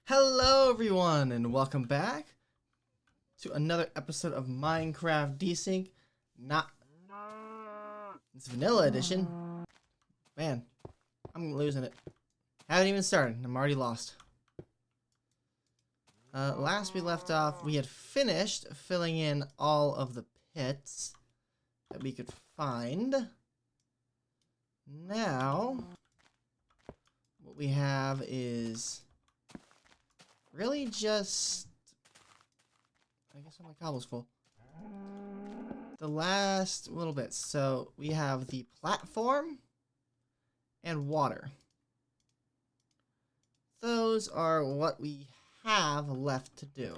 Hello everyone and welcome back to another episode of Minecraft Desynced. It's Vanilla Edition. Man, I'm losing it. Haven't even started. I'm already lost. Last we left off, we had finished filling in all of the pits that we could find. Now, what we have is really just, I guess all my cobble's full. The last little bit. So we have the platform and water. Those are what we have left to do.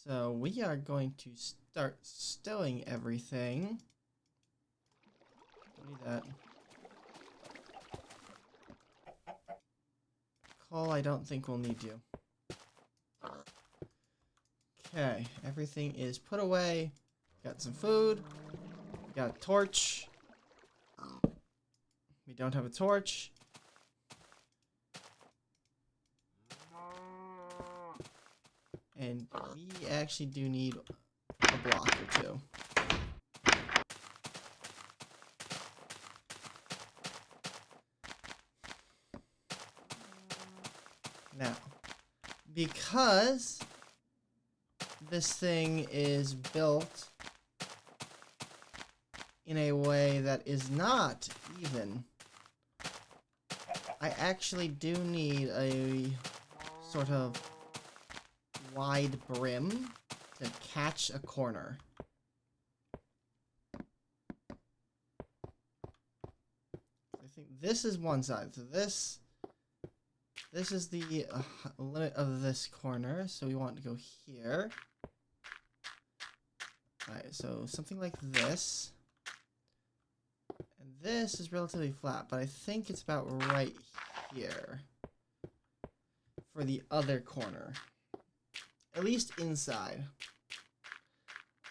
So we are going to start stowing everything. Don't need that. Coal, I don't think we'll need you. Okay, everything is put away. Got some food. Got a torch. We don't have a torch. And we actually do need a block or two. Now, because this thing is built in a way that is not even, I actually do need a sort of wide brim to catch a corner. I think this is one side, so this is the limit of this corner, so we want to go here. Alright, so something like this. And this is relatively flat, but I think it's about right here for the other corner. At least inside.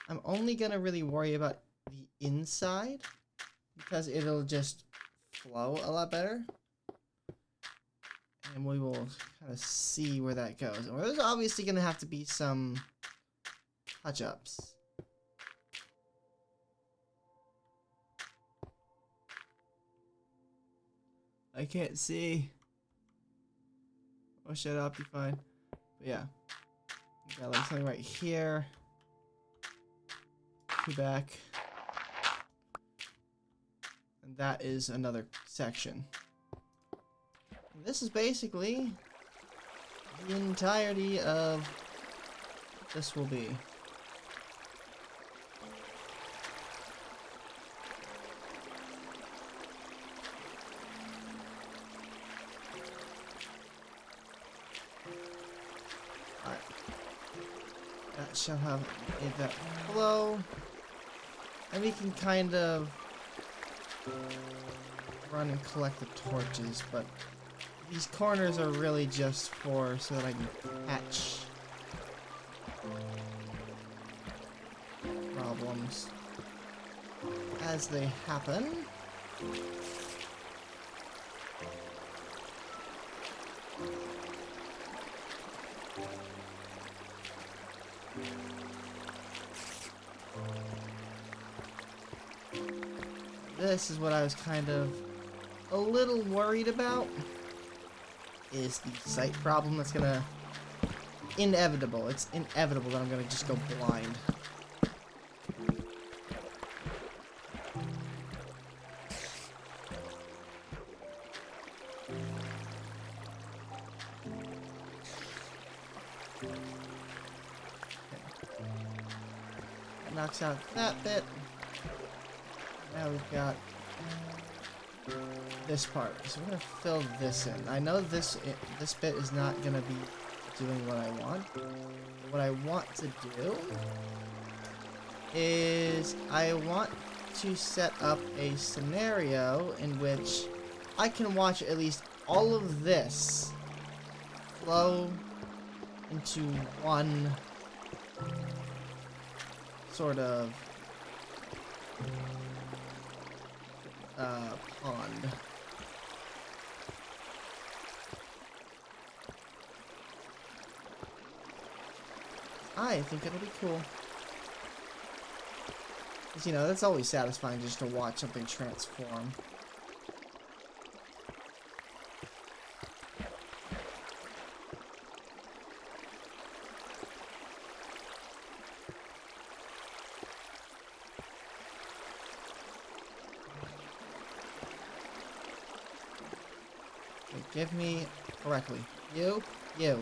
I'm only gonna really worry about the inside because it'll just flow a lot better. And we will kind of see where that goes. And there's obviously going to have to be some touch-ups. I can't see. Oh, shut up, you're fine. But yeah. We got like something right here. Two back. And that is another section. This is basically the entirety of what this will be. Alright. That shall have made that flow. And we can kind of run and collect the torches, but these corners are really just for so that I can catch problems as they happen. This is what I was kind of a little worried about. Is the sight problem that's gonna inevitable. It's inevitable that I'm gonna just go blind. That knocks out that bit. Now we've got this part, so we're gonna fill this in. I know this bit is not gonna be doing what I want. What I want to do is I want to set up a scenario in which I can watch at least all of this flow into one sort of pond. I think it'll be cool. Because, you know, that's always satisfying just to watch something transform. Okay, give me correctly. You. Yeah.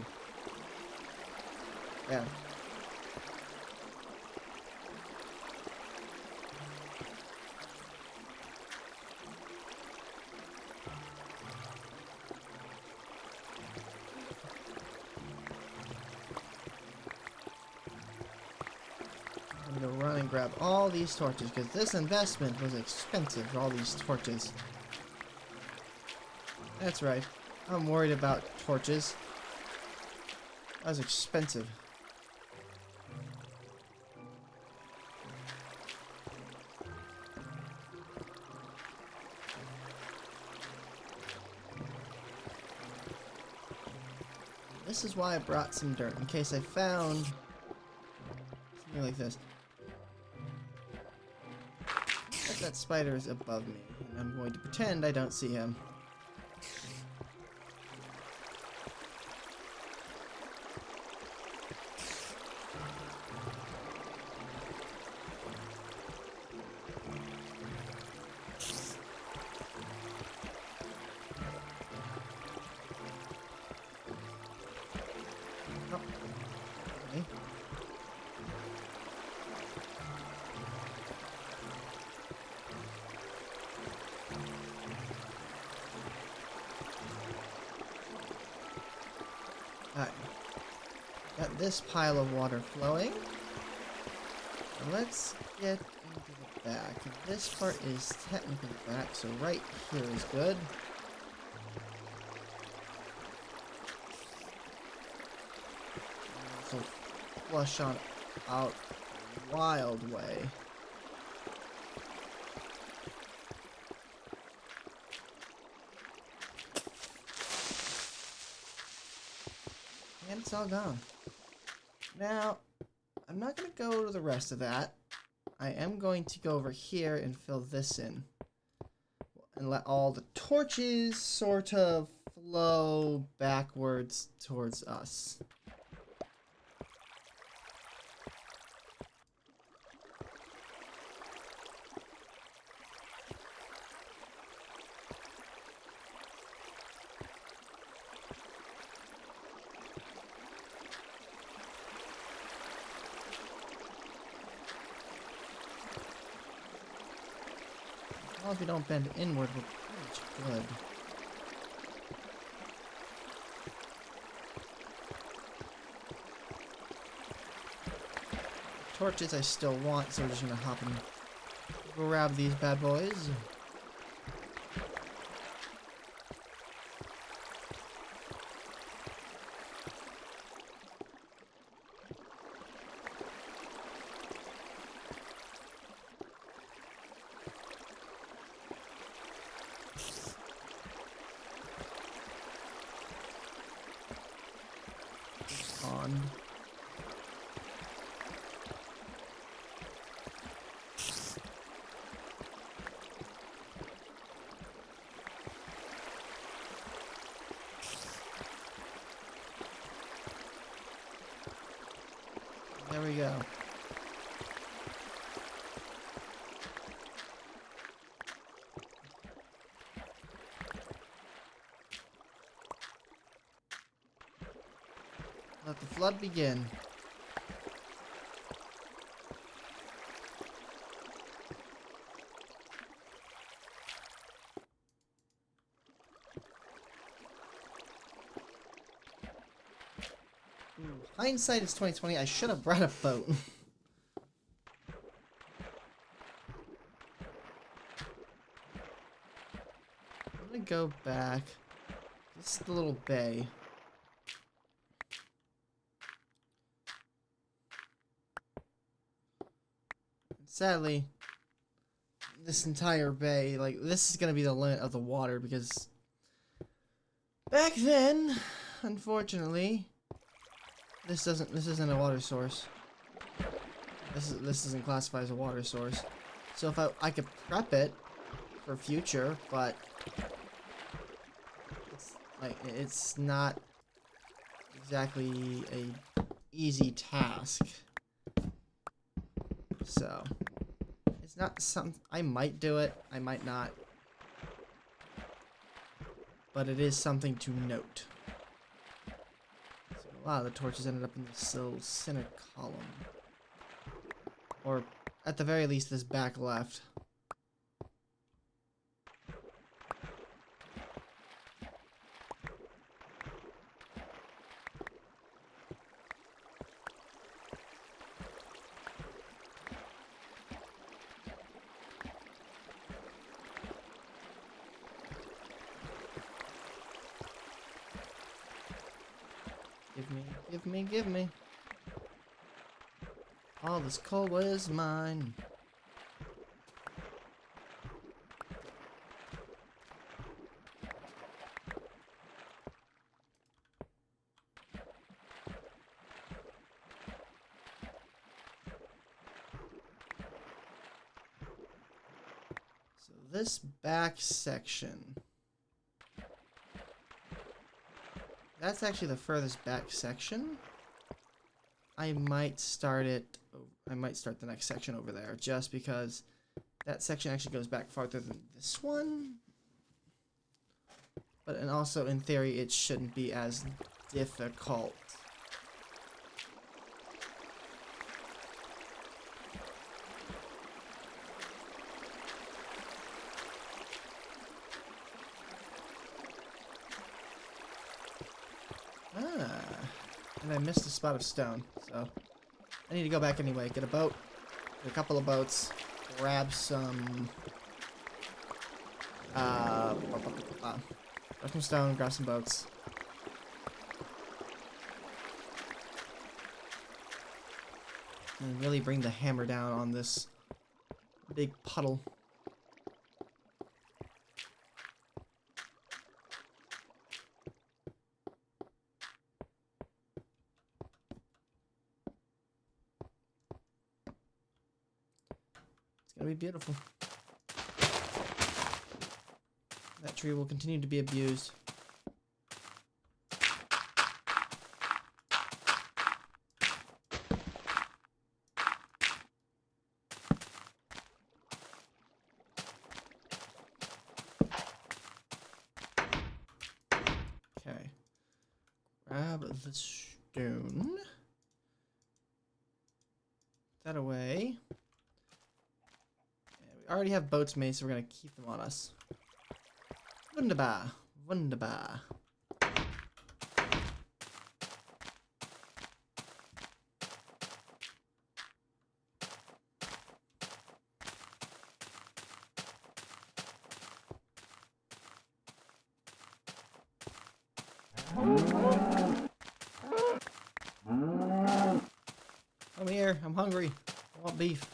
I'm gonna run and grab all these torches because this investment was expensive for all these torches. That's right. I'm worried about torches. That was expensive. This is why I brought some dirt, in case I found something like this. But that spider is above me, and I'm going to pretend I don't see him. Okay. Alright. Got this pile of water flowing. So let's get into the back. This part is technically back, so right here is good. So flush on out a wild way. And it's all gone. Now, I'm not going to go to the rest of that. I am going to go over here and fill this in. And let all the torches sort of flow backwards towards us. Well, if you don't bend inward, we're pretty much good. Torches I still want, so we're just gonna hop and grab these bad boys. On. There we go. Let the flood begin. Ooh, hindsight is 2020. I should have brought a boat. I'm gonna go back. This is the little bay. Sadly, this entire bay, like, this is gonna be the limit of the water because back then, unfortunately, This isn't a water source. This isn't classified as a water source. So if I could prep it for future, but it's not exactly a easy task. So it's not something I might do it, I might not. But it is something to note. So a lot of the torches ended up in this little center column. Or at the very least this back left. Give me. All this coal was mine. So this back section. That's actually the furthest back section. I might start the next section over there, just because that section actually goes back farther than this one. And also, in theory, it shouldn't be as difficult. And I missed a spot of stone, so I need to go back anyway. Get a boat, get a couple of boats, grab some, grab some stone, grab some boats. And really bring the hammer down on this big puddle. It's gonna be beautiful. That tree will continue to be abused. Okay. Grab the stone. Put that away. We already have boats made, so we're gonna keep them on us. Wunderbar. Wunderbar. Come here, I'm hungry. I want beef.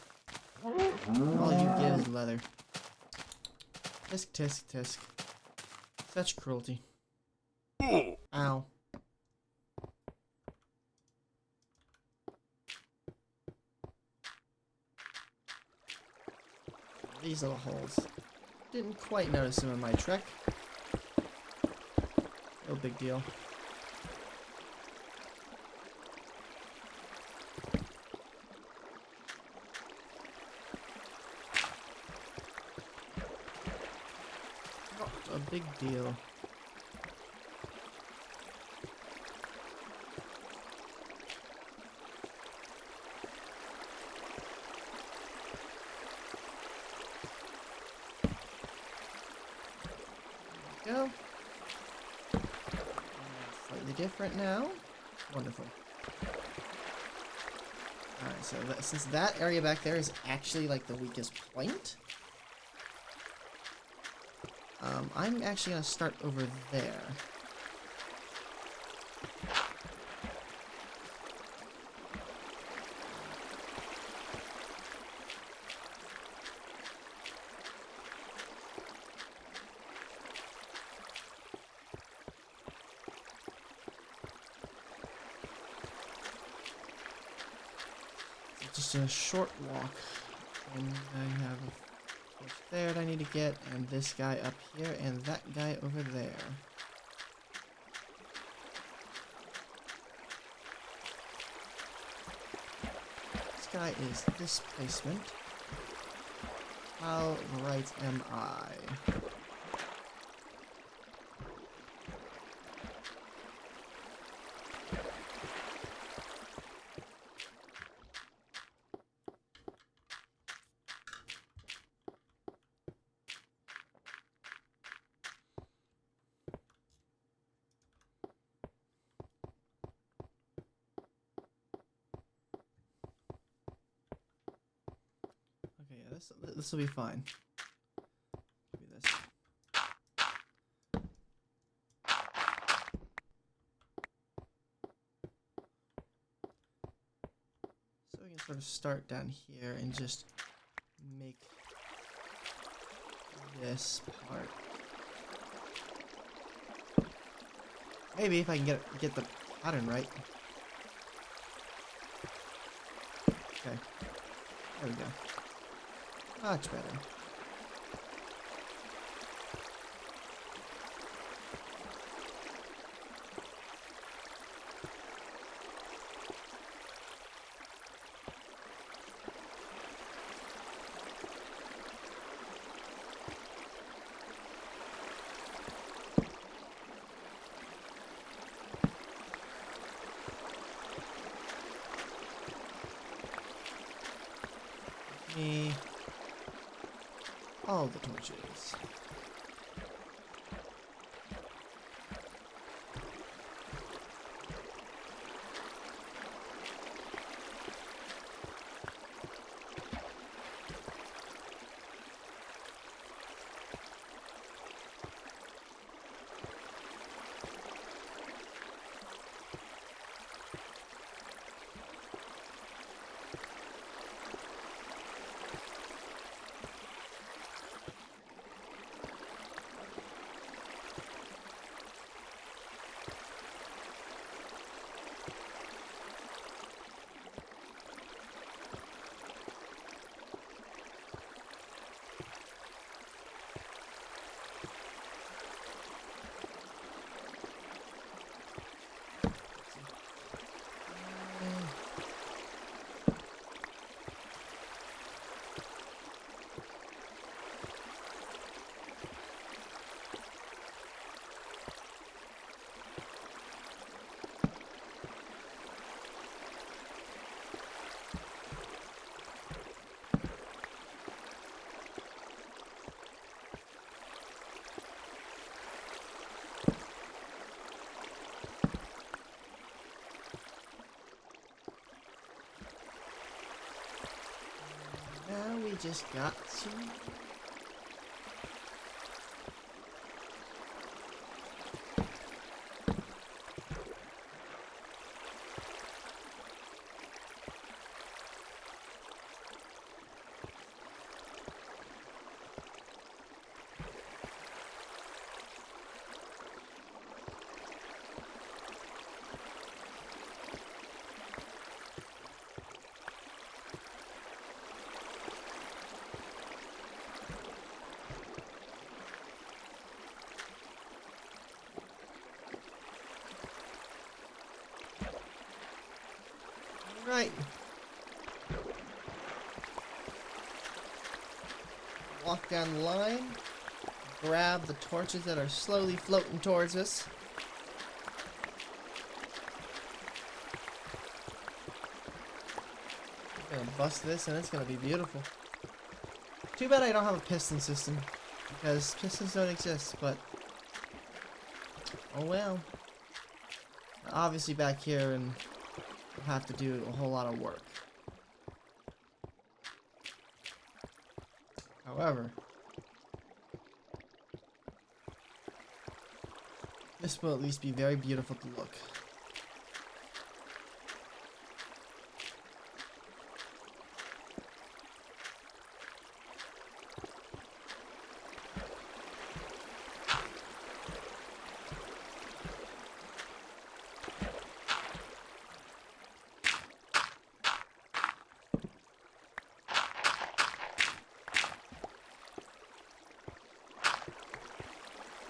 All you give is leather. Tisk, tisk, tisk. Such cruelty. Ow. These little holes. Didn't quite notice them in my trek. No big deal. Not a big deal. Go. Slightly different now. Wonderful. Alright, so since that area back there is actually like the weakest point, I'm actually going to start over there. just a short walk. And I have a torch there that I need to get, and this guy up here, and that guy over there. This guy is displacement. How right am I? Okay, yeah, this will be fine. Do this. So we can sort of start down here and just make this part. Maybe if I can get the pattern right. Okay, there we go. Much better. Me all the torches. Now we just got to right. Walk down the line, grab the torches that are slowly floating towards us. I'm gonna bust this and it's gonna be beautiful. Too bad I don't have a piston system, because pistons don't exist, but oh well. Obviously back here and I'll have to do a whole lot of work. However, this will at least be very beautiful to look.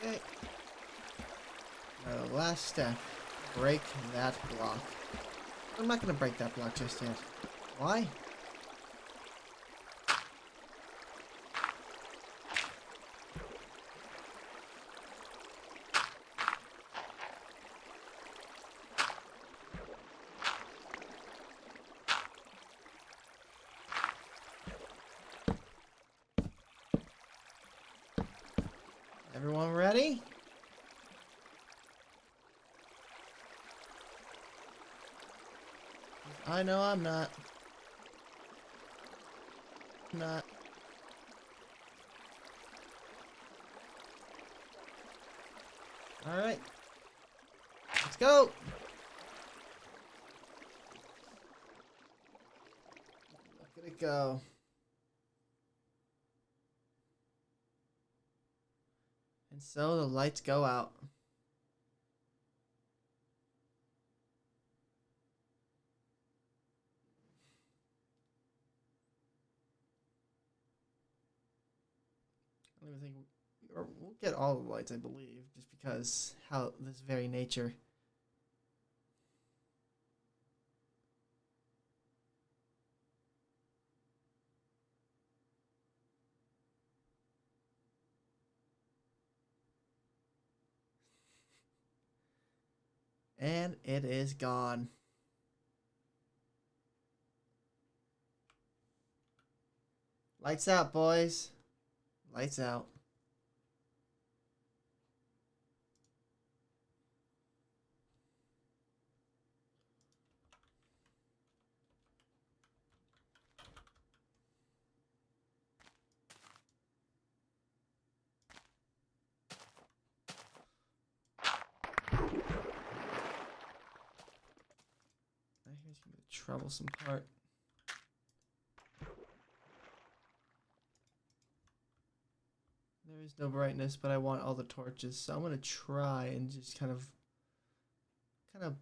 Okay. Now the last step. Break that block. I'm not going to break that block just yet. Why? Everyone ready? I know I'm not. Not. Alright. Let's go! Look at it go. And so the lights go out. I don't even think we'll get all the lights, I believe, just because how this very nature. And it is gone. Lights out, boys. Lights out. Here's the troublesome part. There is no brightness, but I want all the torches, so I'm gonna try and just kind of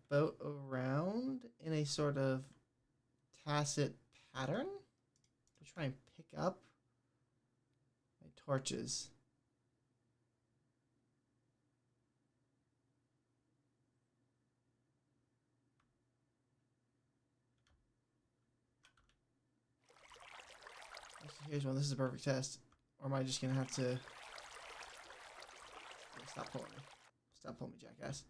boat around in a sort of tacit pattern to try and pick up my torches. Actually, here's one. This is a perfect test. Or am I just gonna have to... Stop pulling me. Stop pulling me, jackass.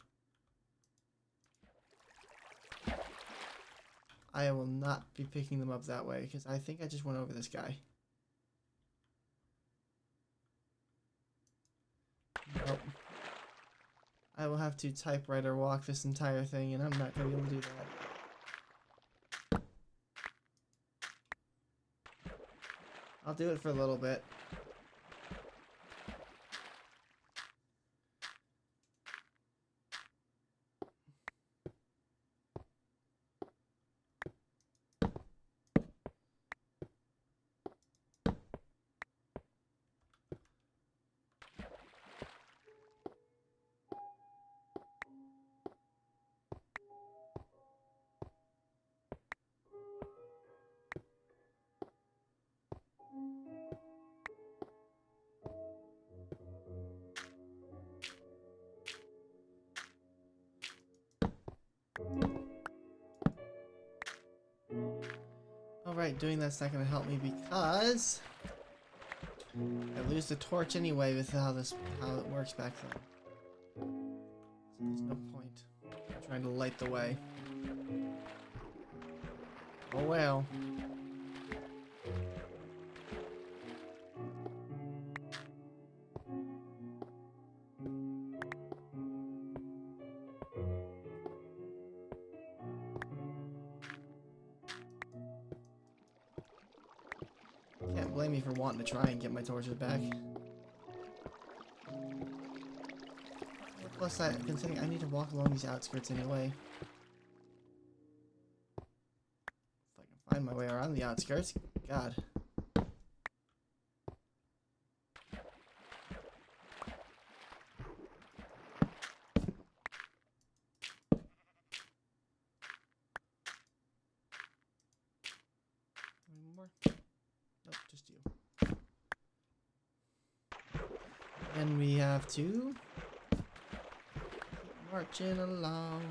I will not be picking them up that way, because I think I just went over this guy. Nope. I will have to typewriter walk this entire thing, and I'm not going to be able to do that. I'll do it for a little bit. Alright, doing that's not going to help me because I lose the torch anyway with how it works back then. So there's no point in trying to light the way. Oh well. Can't blame me for wanting to try and get my torches back. Plus, considering I need to walk along these outskirts anyway. If I can find my way around the outskirts, God. Any more? Nope, just you. And we have to keep marching along.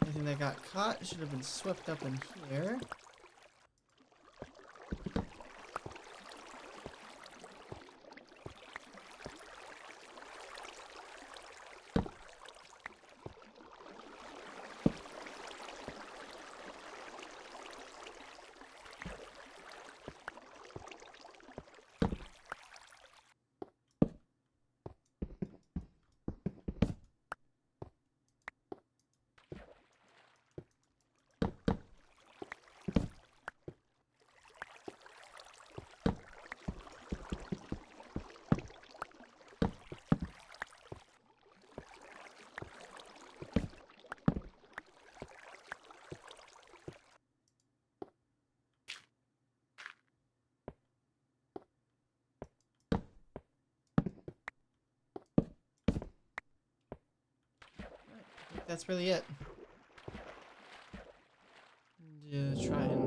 Anything that got caught should have been swept up in here. That's really it. Yeah, try and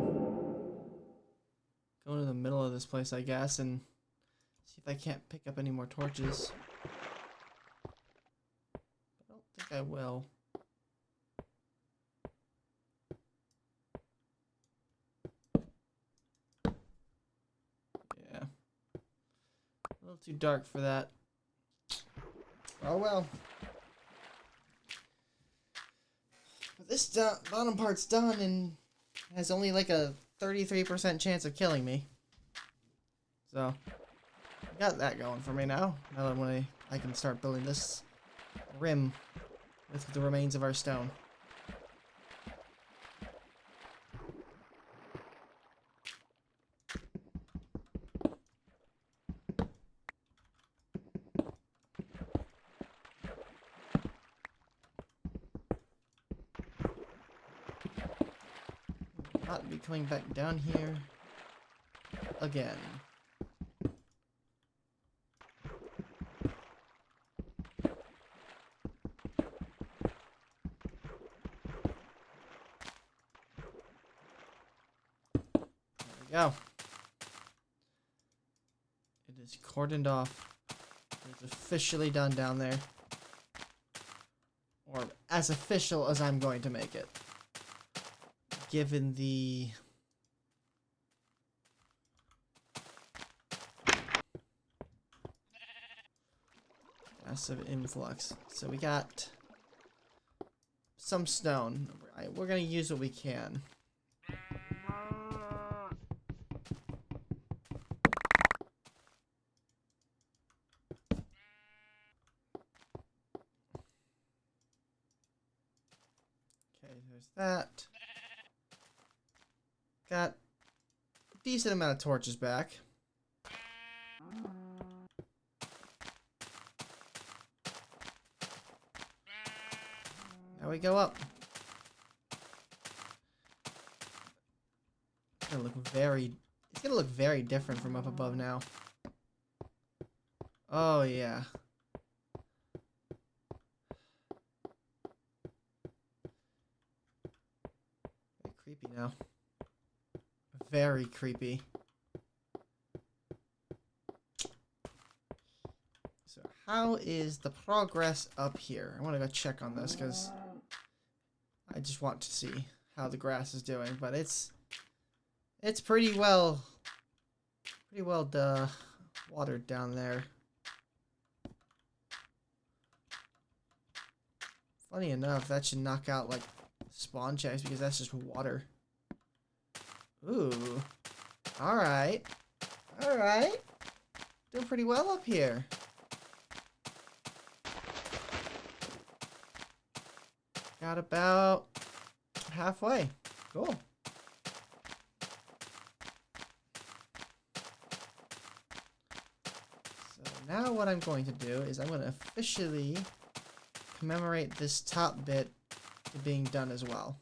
go into the middle of this place, I guess, and see if I can't pick up any more torches. I don't think I will. Yeah. A little too dark for that. Oh well. This bottom part's done and has only like a 33% chance of killing me. So, I got that going for me now. Now that I can start building this rim with the remains of our stone. Not be coming back down here again. There we go. It is cordoned off. It's officially done down there. Or as official as I'm going to make it. Given the massive influx. So we got some stone. We're going to use what we can. Okay, there's that. Got a decent amount of torches back. Now we go up. It's gonna look very different from up above now. Oh yeah. Very creepy now. Very creepy. So how is the progress up here? I want to go check on this because I just want to see how the grass is doing, but it's pretty well watered down there. Funny enough, that should knock out like spawn checks because that's just water. Ooh. Alright. Alright. Doing pretty well up here. Got about halfway. Cool. So now what I'm going to do is I'm going to officially commemorate this top bit to being done as well.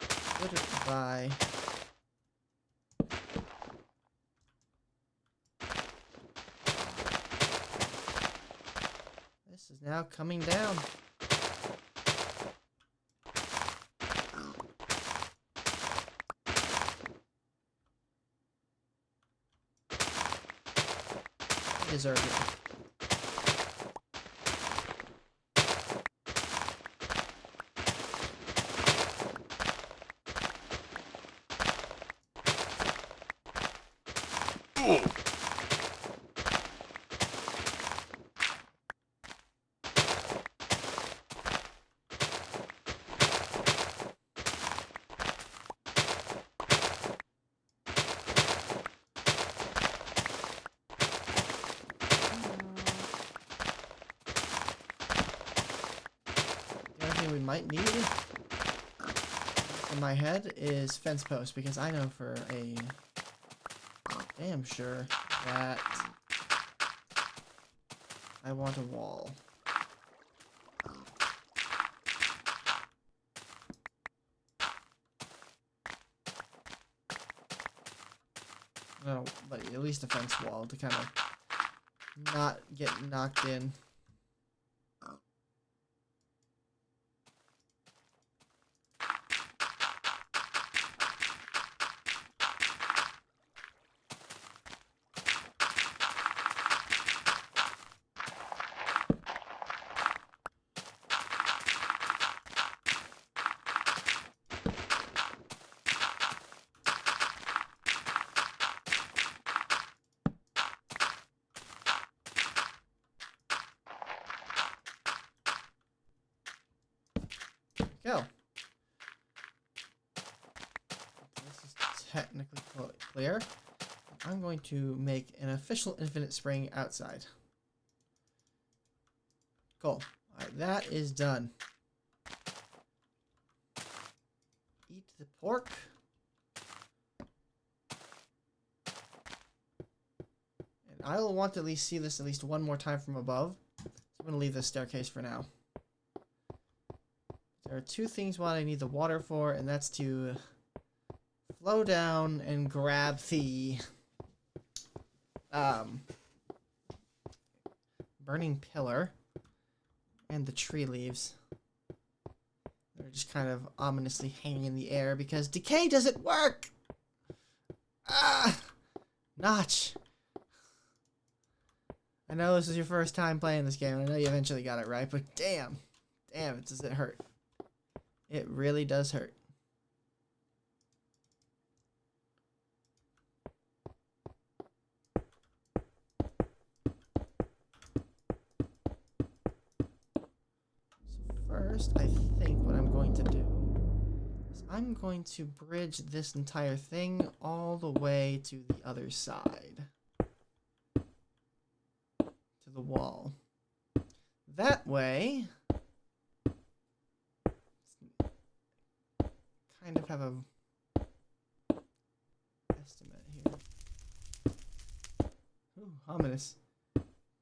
Split it by this is now coming down. I deserve it. The other thing we might need in my head is fence posts, because I know for a damn sure that I want a wall. No, but at least a fence wall to kind of not get knocked in. Go. This is technically clear. I'm going to make an official infinite spring outside. Cool. Alright, that is done. Eat the pork. And I will want to at least see this at least one more time from above. So I'm going to leave this staircase for now. There are two things what I need the water for, and that's to flow down and grab the burning pillar and the tree leaves. They're just kind of ominously hanging in the air because decay doesn't work! Ah! Notch! I know this is your first time playing this game, and I know you eventually got it right, but damn! Damn, does it hurt. It really does hurt. So first, I think what I'm going to do is I'm going to bridge this entire thing all the way to the other side. To the wall. That way, kind of have a estimate here. Ooh, ominous.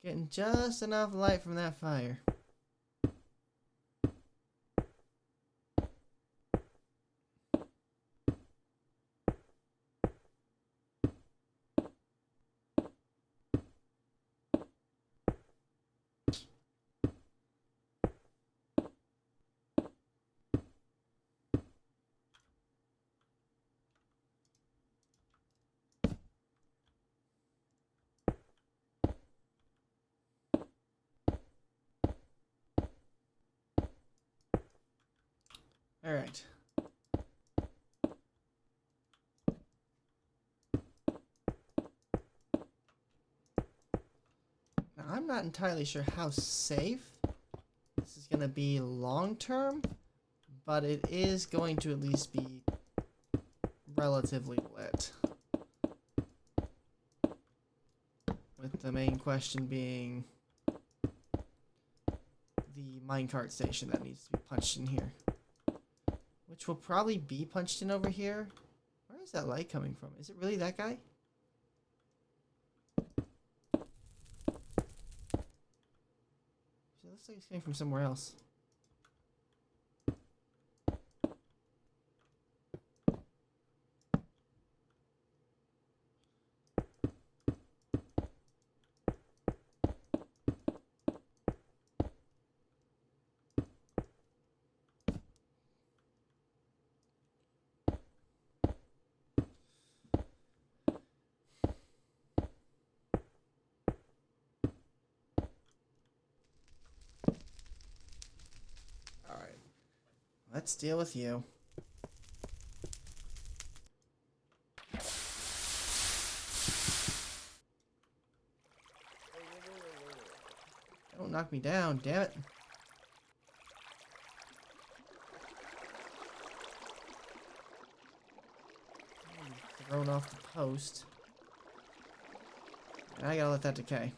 Getting just enough light from that fire. All right. Now, I'm not entirely sure how safe this is going to be long term, but it is going to at least be relatively lit. With the main question being minecart station that needs to be punched in here. Which will probably be punched in over here. Where is that light coming from? Is it really that guy? It looks like it's coming from somewhere else. Alright. Let's deal with you. Don't knock me down, damn it. I'm thrown off the post. And I gotta let that decay.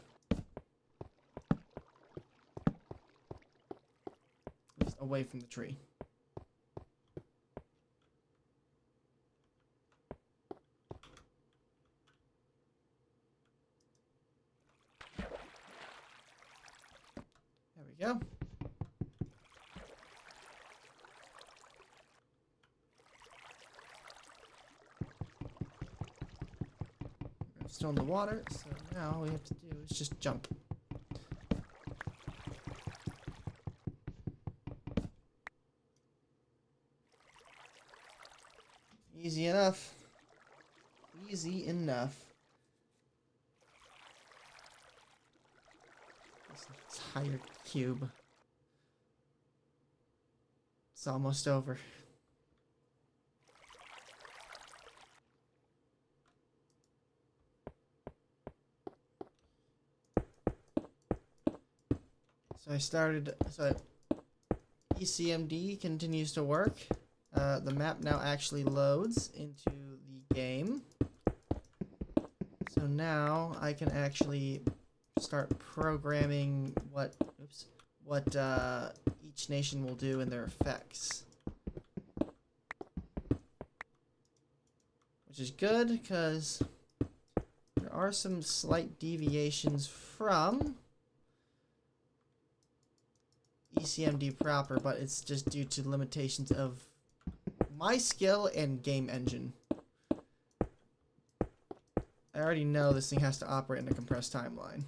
Just away from the tree. There we go. Still in the water, so now all we have to do is just jump. Easy enough. Easy enough. This entire cube. It's almost over. So ECMD continues to work. The map now actually loads into the game. So now I can actually start programming what each nation will do in their effects. Which is good because there are some slight deviations from ECMD proper, but it's just due to limitations of my skill and game engine. I already know this thing has to operate in a compressed timeline.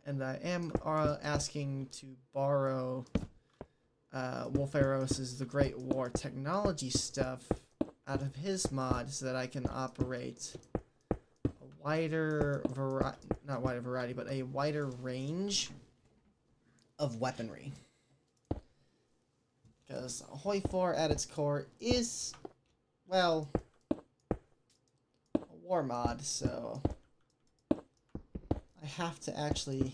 And I am asking to borrow Wolferos's The Great War technology stuff out of his mod so that I can operate a wider not wider variety, but a wider range of weaponry. Because Hoi 4 at its core is, well, a war mod, so I have to actually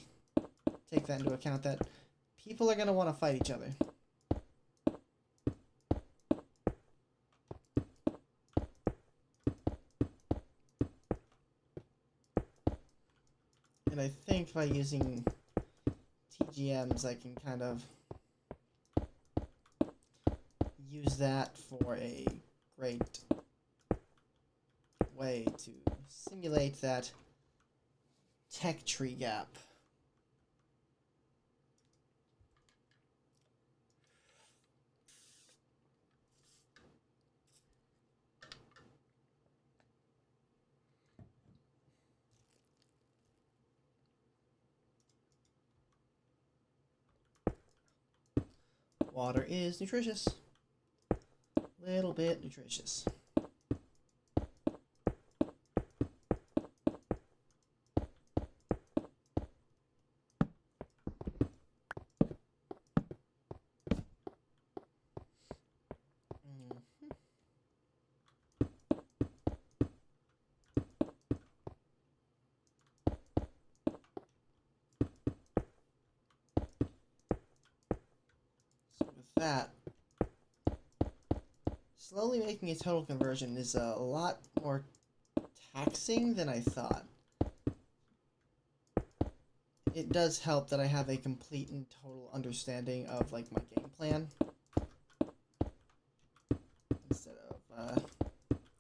take that into account that people are going to want to fight each other. And I think by using TGMs, I can kind of use that for a great way to simulate that tech tree gap. Water is nutritious. Little bit nutritious. That slowly making a total conversion is a lot more taxing than I thought. It does help that I have a complete and total understanding of like my game plan instead of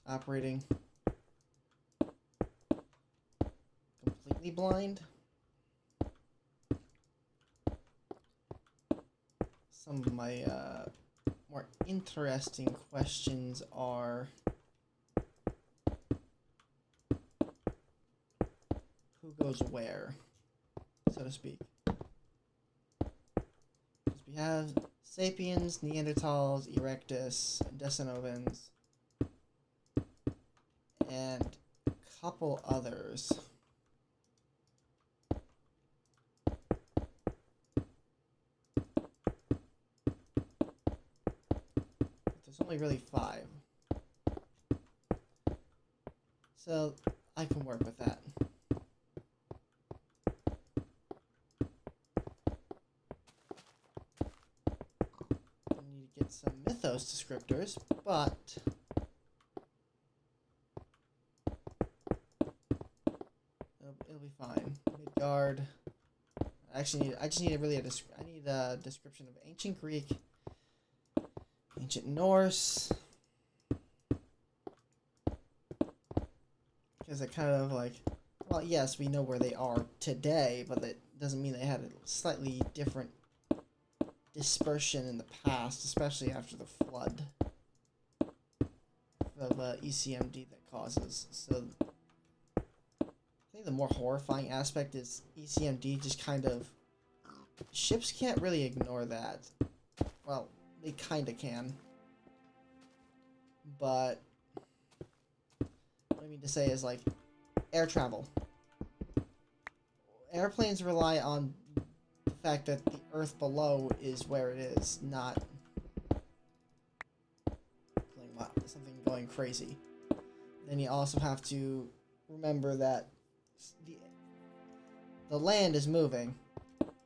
operating completely blind. Some of my more interesting questions are who goes where, so to speak. Because we have Sapiens, Neanderthals, Erectus, Desynovans, and a couple others. There's only really 5. So I can work with that. I need to get some mythos descriptors, but it'll be fine. Midgard. I just need a description of ancient Greek, ancient Norse, because it kind of like, well, yes, we know where they are today, but that doesn't mean they had a slightly different dispersion in the past, especially after the flood of ECMD that causes. So I think the more horrifying aspect is ECMD just kind of, ships can't really ignore that. Well, they kind of can. But what I mean to say is like air travel. Airplanes rely on the fact that the earth below is where it is, not something going crazy. Then you also have to remember that the land is moving.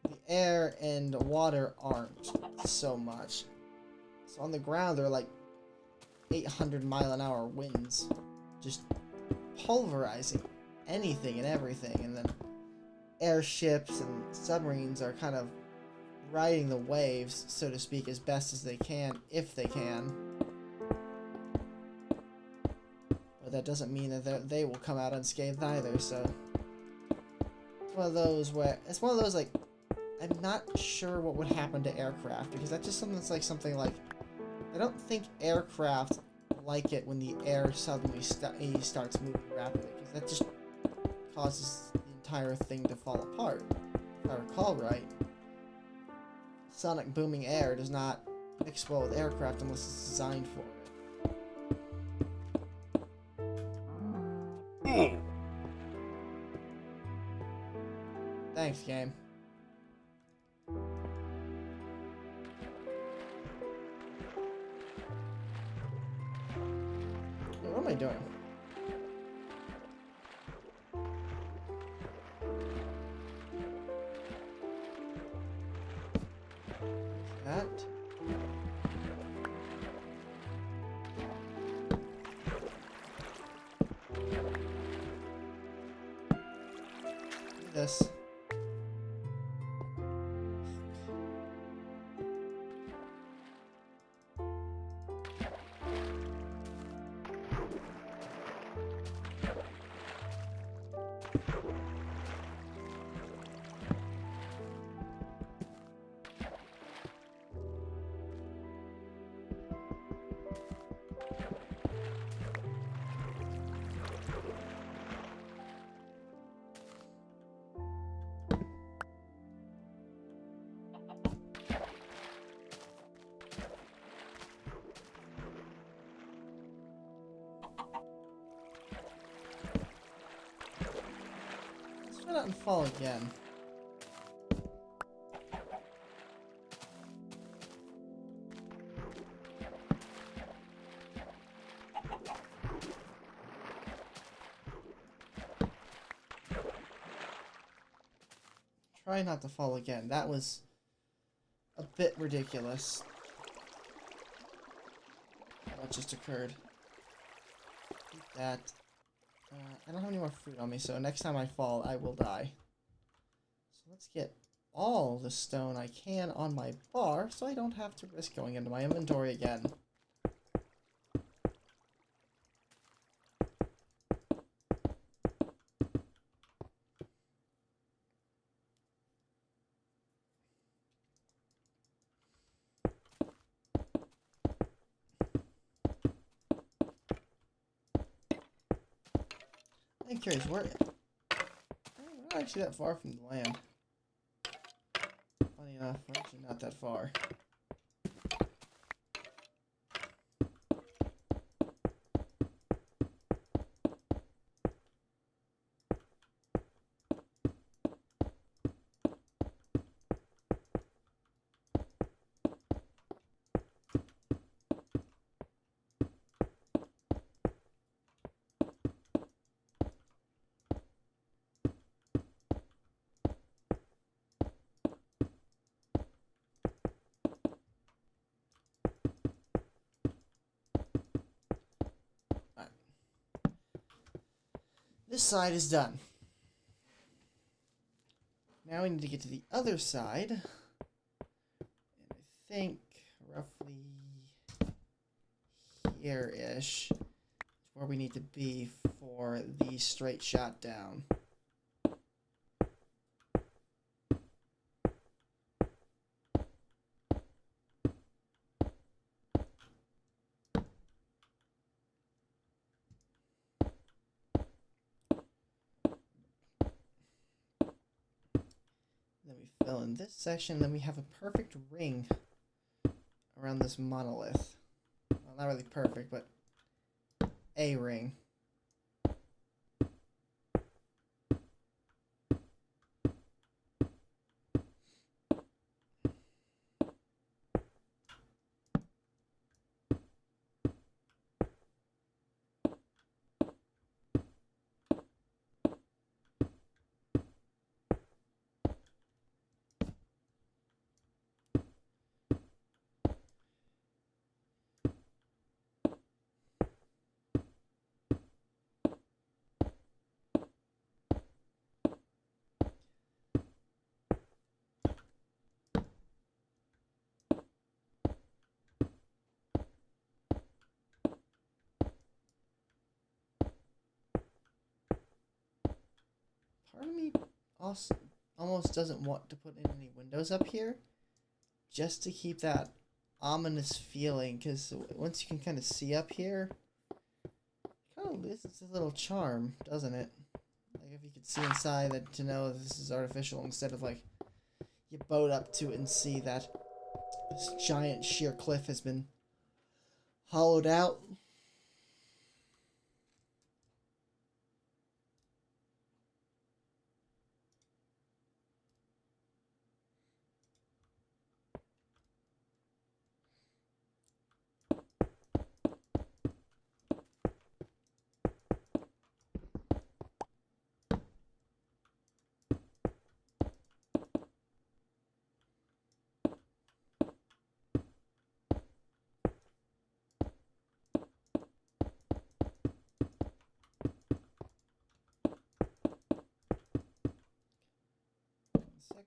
The air and water aren't so much. So on the ground, they're like 800-mile-an-hour winds, just pulverizing anything and everything. And then airships and submarines are kind of riding the waves, so to speak, as best as they can, if they can. But that doesn't mean that they will come out unscathed either. So it's one of those like, I'm not sure what would happen to aircraft, because that's just something like I don't think aircraft like it when the air suddenly starts moving rapidly, because that just causes the entire thing to fall apart. If I recall right, sonic booming air does not mix well with aircraft unless it's designed for it. Thanks, game. What am I doing? That. Do this. Try not and fall again. Try not to fall again. That was a bit ridiculous. What just occurred? Keep that. I don't have any more food on me, so next time I fall, I will die. So let's get all the stone I can on my bar, so I don't have to risk going into my inventory again. I'm curious, we're not actually that far from the land. Funny enough, we're actually not that far. This side is done. Now we need to get to the other side. And I think roughly here-ish is where we need to be for the straight shot down. Then we fill in this section, then we have a perfect ring around this monolith. Well, not really perfect, but a ring. Part of me also almost doesn't want to put in any windows up here, just to keep that ominous feeling, because once you can kind of see up here, it kind of loses its little charm, doesn't it? Like if you could see inside, that to know that this is artificial, instead of like you boat up to it and see that this giant sheer cliff has been hollowed out.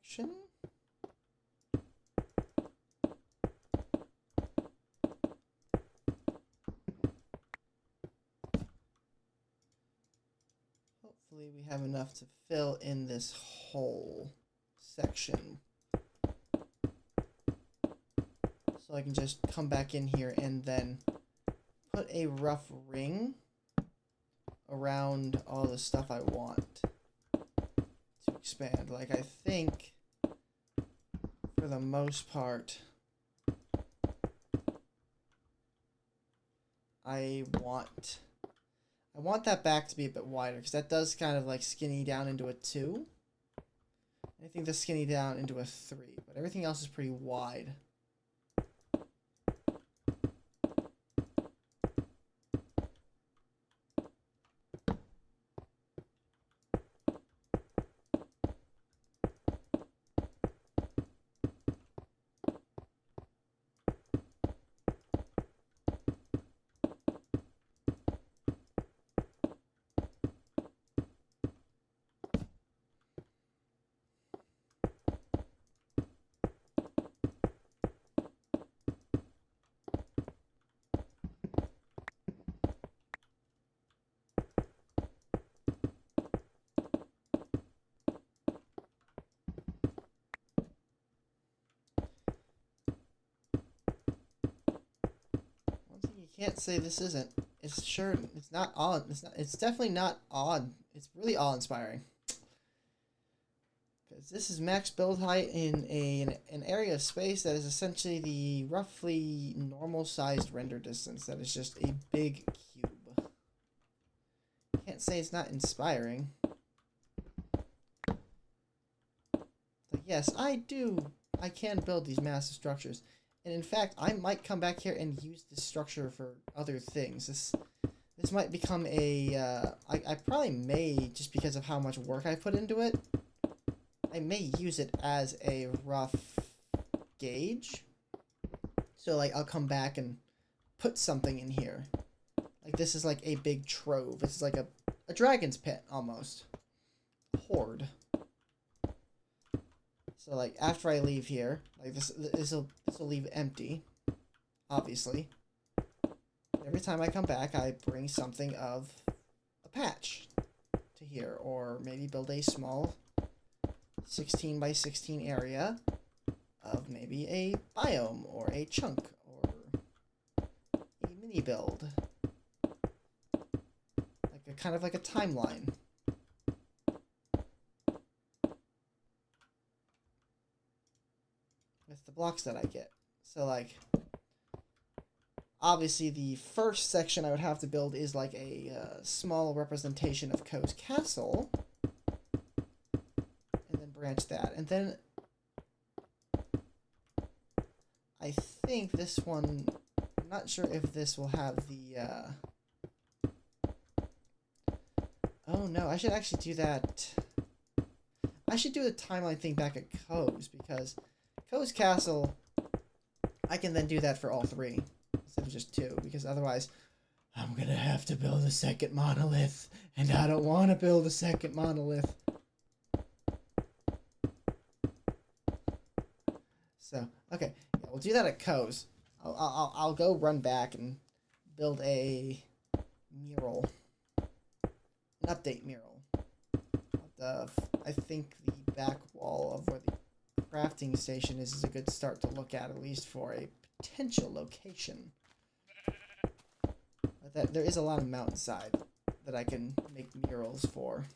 Section. Hopefully we have enough to fill in this whole section. So I can just come back in here and then put a rough ring around all the stuff I want to expand. Like I think for the most part I want that back to be a bit wider, because that does kind of like skinny down into a 2. I think the skinny down into a 3, but everything else is pretty wide. can't say this isn't. It's sure, it's not odd. It's not, it's definitely not odd. It's really awe-inspiring. Because this is max build height in an area of space that is essentially the roughly normal sized render distance. That is just a big cube. Can't say it's not inspiring. But yes, I can build these massive structures. And in fact, I might come back here and use this structure for other things. This might become a, I probably may, just because of how much work I put into it, I may use it as a rough gauge. So like, I'll come back and put something in here. Like this is like a big trove. This is like a dragon's pit, almost. Hoard. So like after I leave here, like this will leave empty, obviously. Every time I come back, I bring something of a patch to here, or maybe build a small 16 by 16 area of maybe a biome or a chunk or a mini build, like a kind of like a timeline. With the blocks that I get. So like, obviously the first section I would have to build is like a small representation of Ko's castle, and then branch that, and then I think this one, I'm not sure if this will have the oh no, I should actually do that. I should do the timeline thing back at Ko's, because Ko's castle, I can then do that for all three instead of just two, because otherwise I'm gonna have to build a second monolith, and I don't want to build a second monolith. So okay, yeah, we'll do that at Ko's. I'll go run back and build a mural, an update mural. I think the back wall of where the crafting station is a good start to look at least for a potential location. But there is a lot of mountainside that I can make murals for.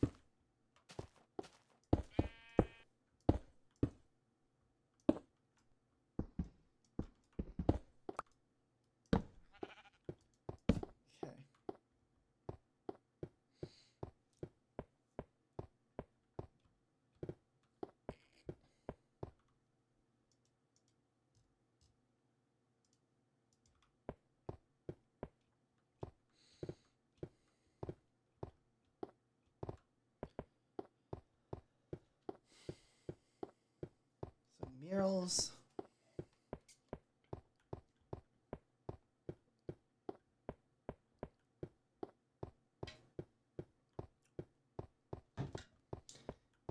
Okay. Murals.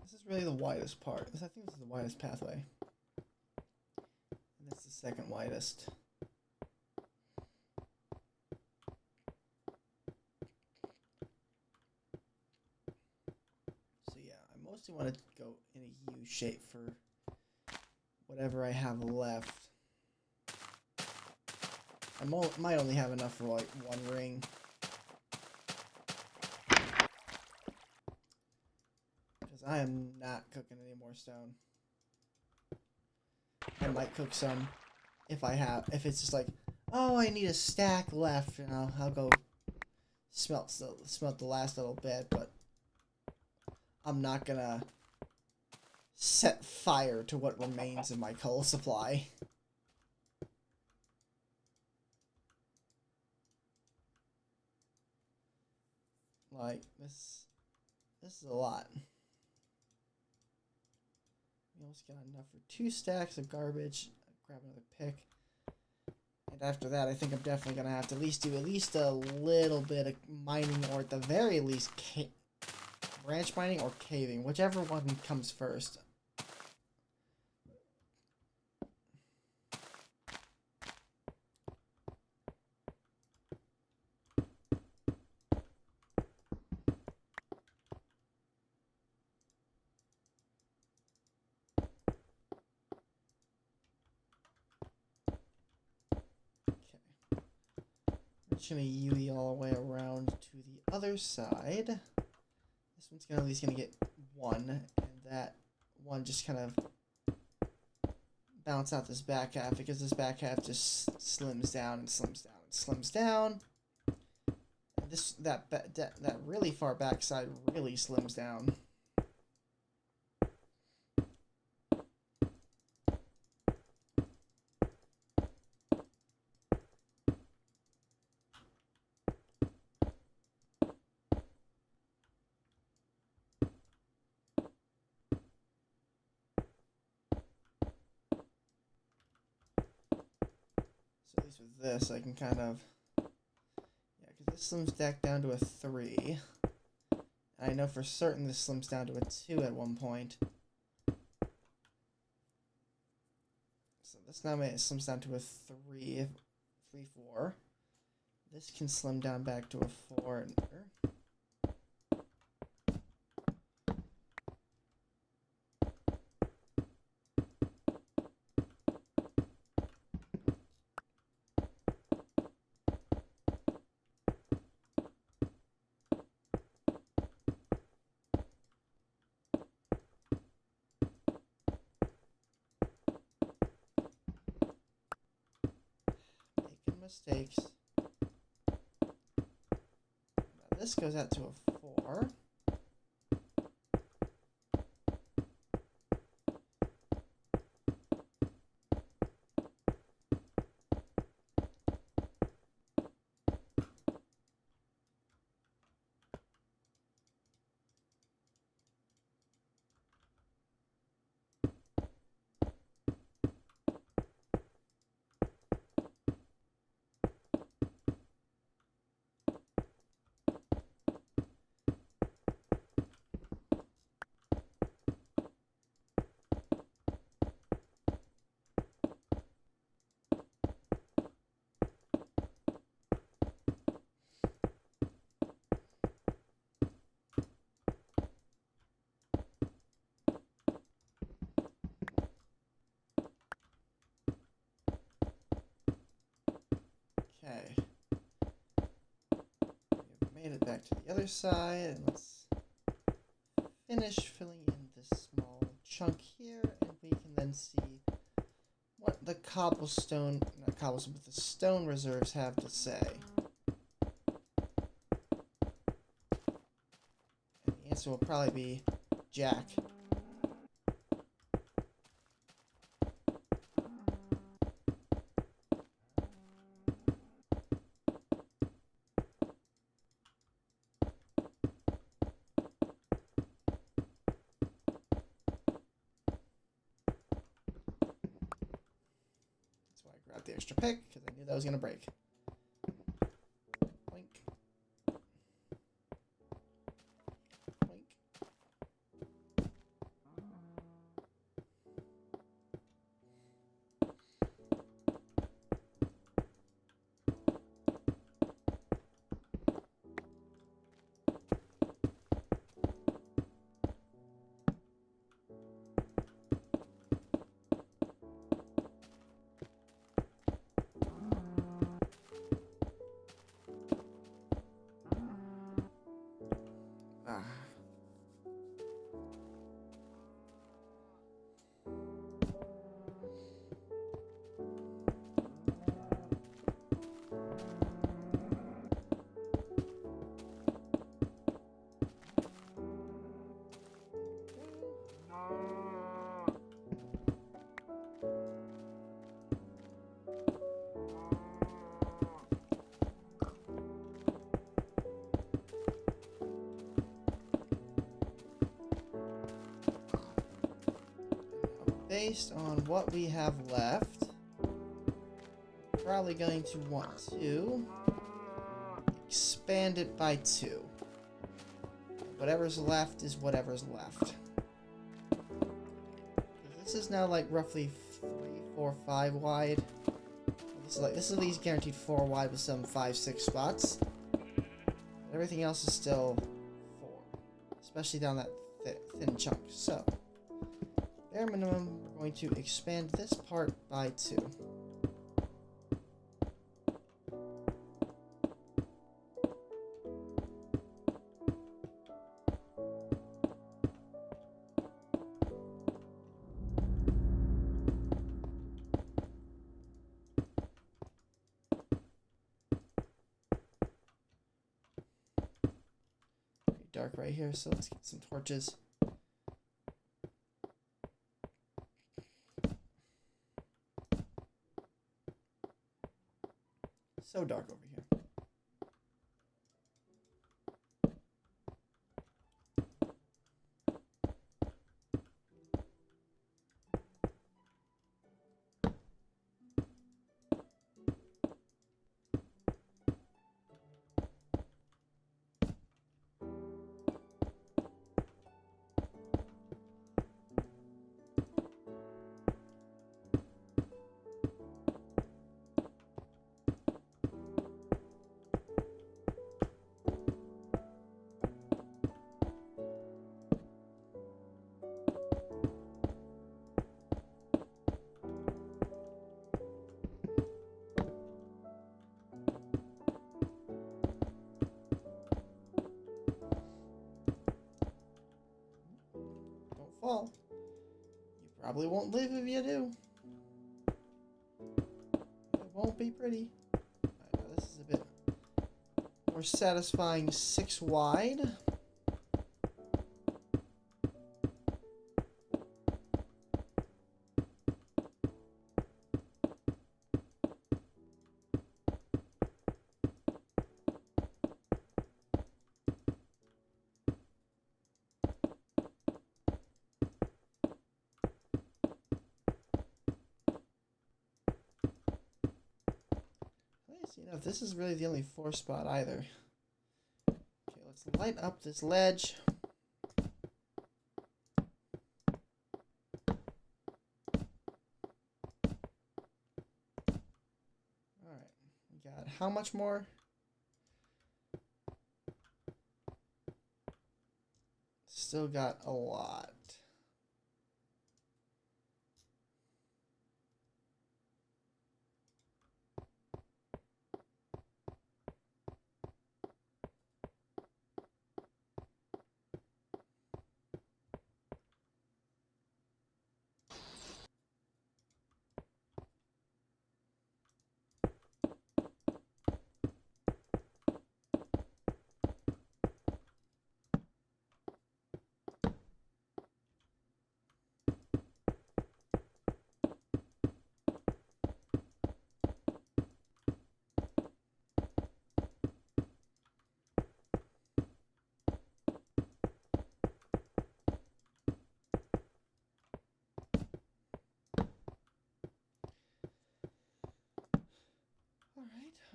This is really the widest part. I think this is the widest pathway. And this is the second widest. So yeah, I mostly want to go in a U shape for whatever I have left. I might only have enough for like one ring. Because I am not cooking any more stone. I might cook some if it's just like, oh, I need a stack left, and I'll go smelt the last little bit, but I'm not gonna set fire to what remains of my coal supply. Like, this is a lot. We almost got enough for 2 stacks of garbage. Grab another pick. And after that, I think I'm definitely going to have to do at least a little bit of mining, or at the very least branch mining or caving, whichever one comes first. just gonna UE all the way around to the other side. This one's at least gonna get 1, and that one just kind of bounce out this back half, because this back half just slims down and slims down and slims down. And that really far back side really slims down. So at least with this, I can kind of, yeah, because this slims back down to a 3. I know for certain this slims down to a 2 at one point. So this now slims down to a 3, 4. This can slim down back to a 4. Mistakes. Now this goes out to a 4. Okay, we've made it back to the other side, and let's finish filling in this small chunk here, and we can then see what the cobblestone, not cobblestone, but the stone reserves have to say. And the answer will probably be Jack. The extra pick because I knew that was going to break. Blink. Blink. Based on what we have left, we're probably going to want to expand it by 2. Whatever's left is whatever's left. This is now like roughly 3, 4, 5 wide. This is at least guaranteed 4 wide with some 5, 6 spots. Everything else is still 4, especially down that thin chunk. So, bare minimum, we're going to expand this part by 2. dark right here, so let's get some torches. So dark over here. Don't fall. You probably won't live if you do. It won't be pretty. Alright, now this is a bit more satisfying 6 wide. You know, this is really the only 4 spot either. Okay, let's light up this ledge. Alright, we got how much more? Still got a lot.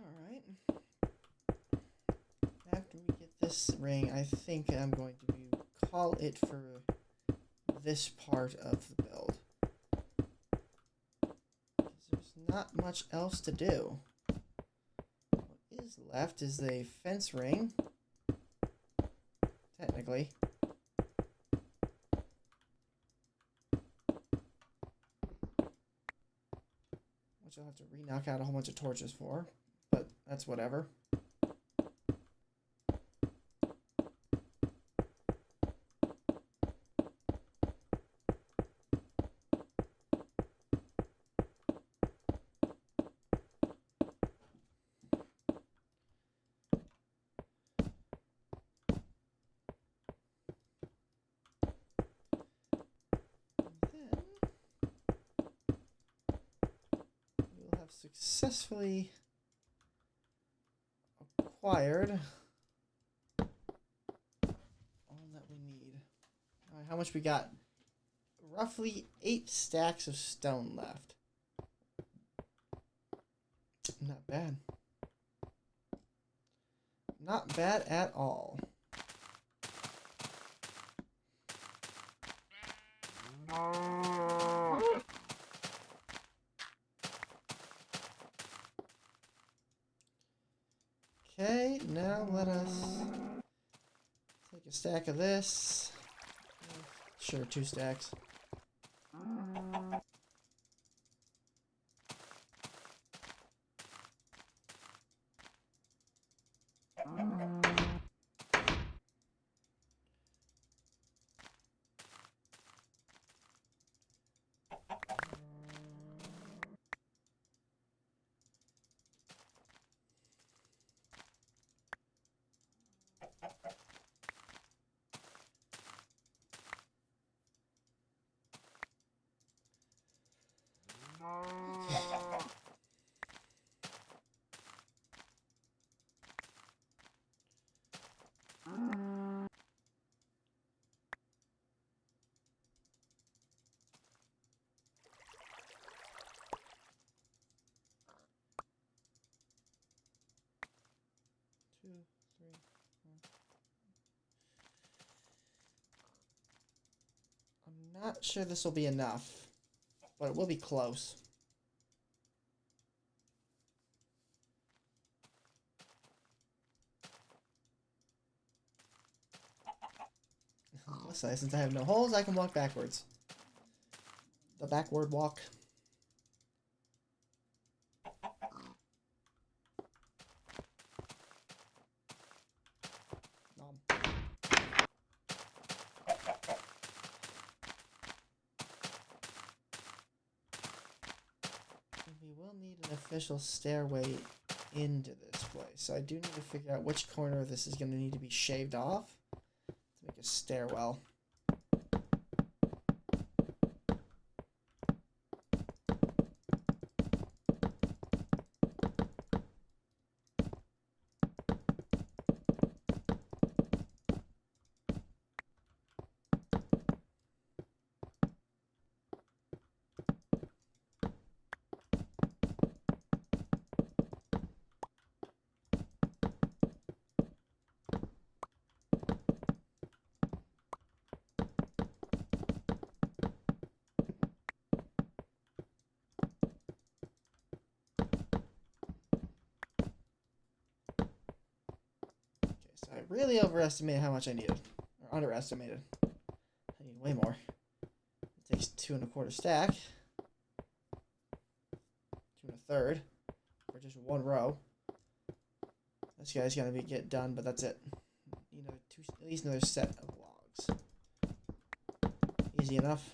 Alright. After we get this ring, I think I'm going to call it for this part of the build. Because there's not much else to do. What is left is a fence ring. Technically. Which I'll have to re-knock out a whole bunch of torches for. But that's whatever. Successfully acquired all that we need. All right, how much we got? Roughly 8 stacks of stone left. Not bad. Not bad at all. Okay, now let us take a stack of this. Sure, 2 stacks. 3, 4. I'm not sure this will be enough, but it will be close. Since I have no holes, I can walk backwards. The backward walk. We will need an official stairway into this place. So I do need to figure out which corner of this is going to need to be shaved off to make a stairwell. I really overestimated how much I needed, or underestimated. I need way more. It takes 2 1/4 stack, 2 1/3 for just one row. This guy's gonna get done, but that's it. You know, at least another set of logs. Easy enough.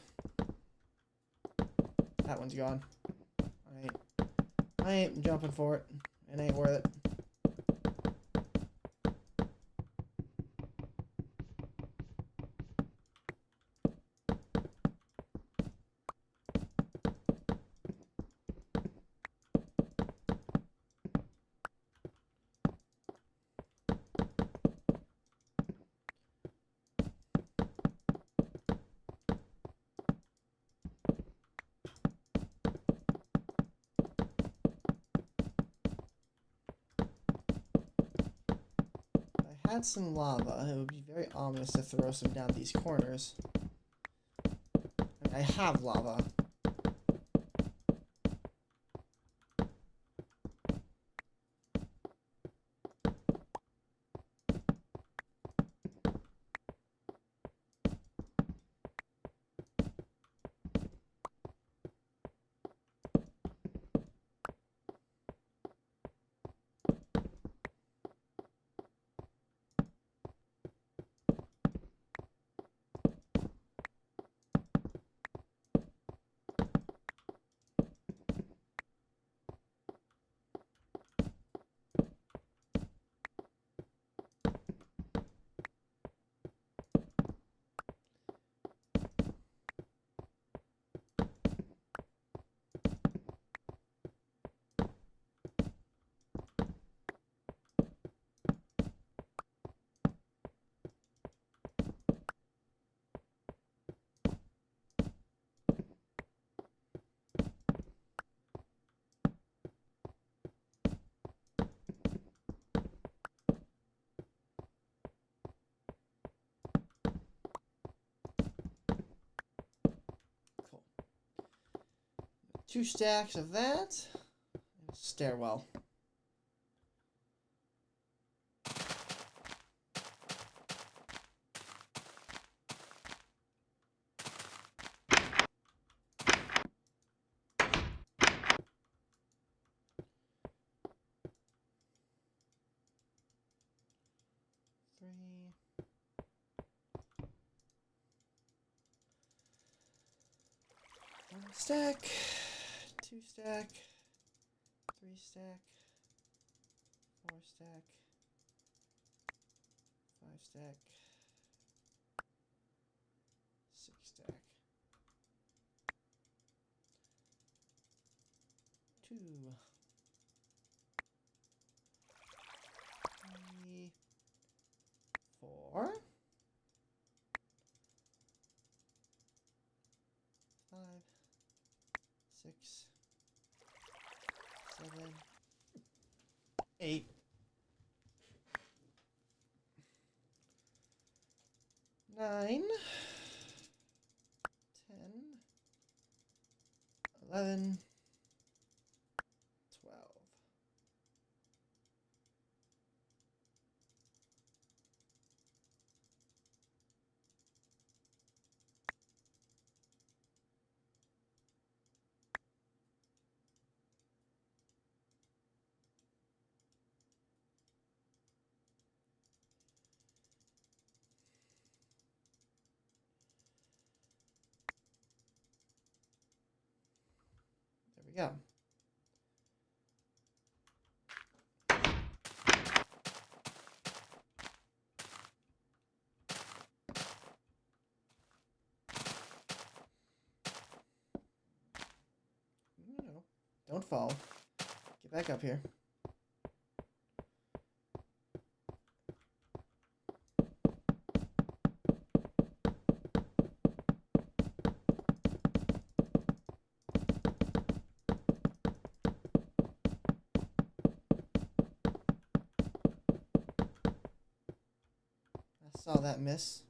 That one's gone. I ain't jumping for it. It ain't worth it. Had some lava, it would be very ominous to throw some down these corners. I have lava. Cool. 2 stacks of that. And a stairwell. One stack, 2 stack, 3 stack, 4 stack, 5 stack, 6 stack, 2, 3, 4, 5, 6, 7, 8, 9, 10, 11, 12. There we go. No, don't fall. Get back up here. I saw that miss.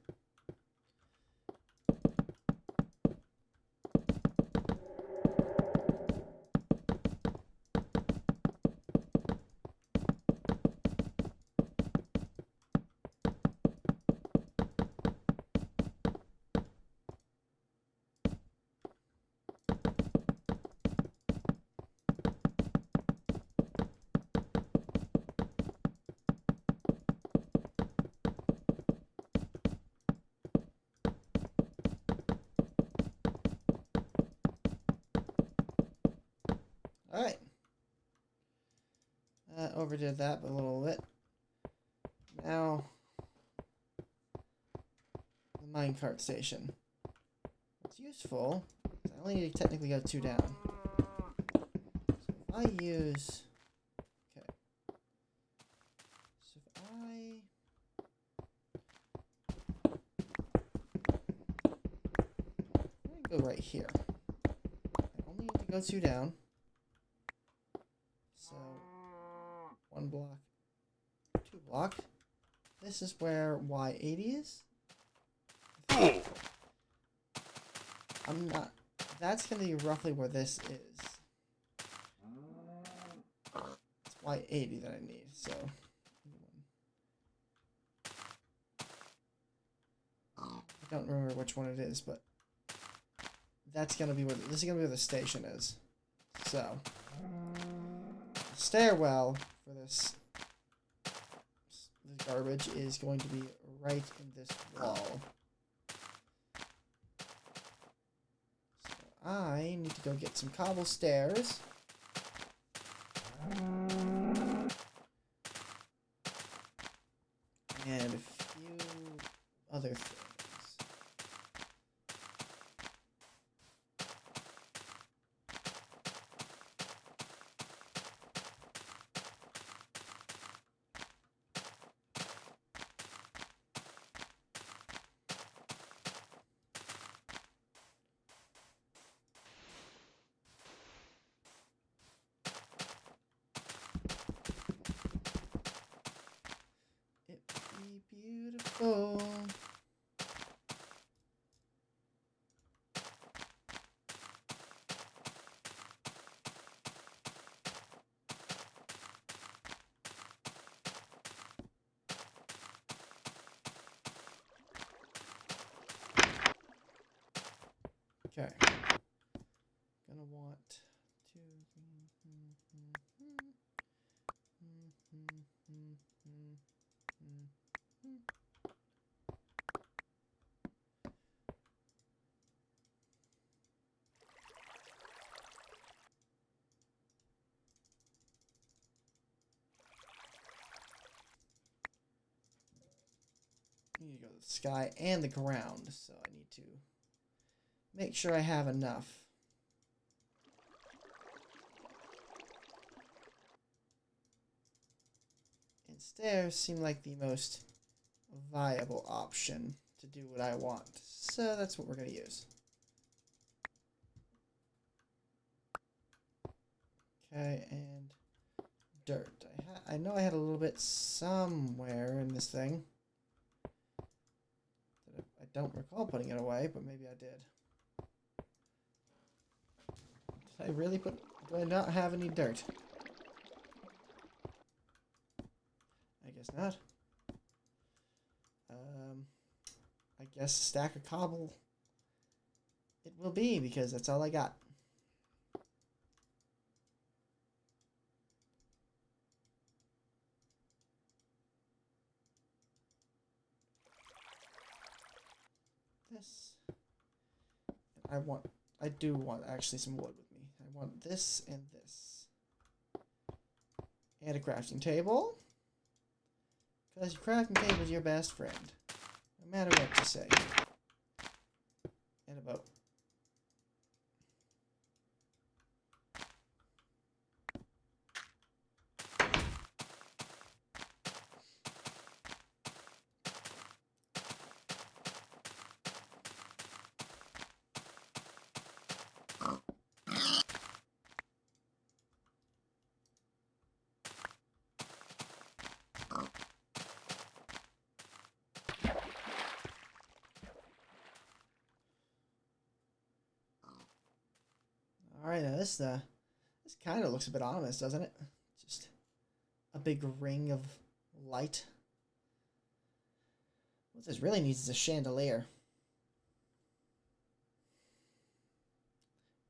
All right. Overdid that a little bit. Now, the minecart station. What's useful is I only need to technically go 2 down. So if I use... Okay. So if I'm going to go right here. I only need to go 2 down. So, 1 block, 2 block. This is where Y80 is. I'm not... That's going to be roughly where this is. It's Y80 that I need, so... I don't remember which one it is, but... That's going to be where... This is going to be where the station is. So... The stairwell for this garbage is going to be right in this wall. So I need to go get some cobble stairs. And a few other things. Beautiful. Okay. Gonna want to. I need to go to the sky and the ground, so I need to make sure I have enough. And stairs seem like the most viable option to do what I want. So that's what we're going to use. Okay, and dirt. I know I had a little bit somewhere in this thing. I don't recall putting it away, but maybe I did. Did I really put... Do I not have any dirt? I guess not. I guess a stack of cobble it will be, because that's all I got. This. I do want actually some wood with me. I want this and this. And a crafting table. Because your crafting table is your best friend. No matter what you say. And a boat. Alright, now this kind of looks a bit ominous, doesn't it? Just a big ring of light. What this really needs is a chandelier.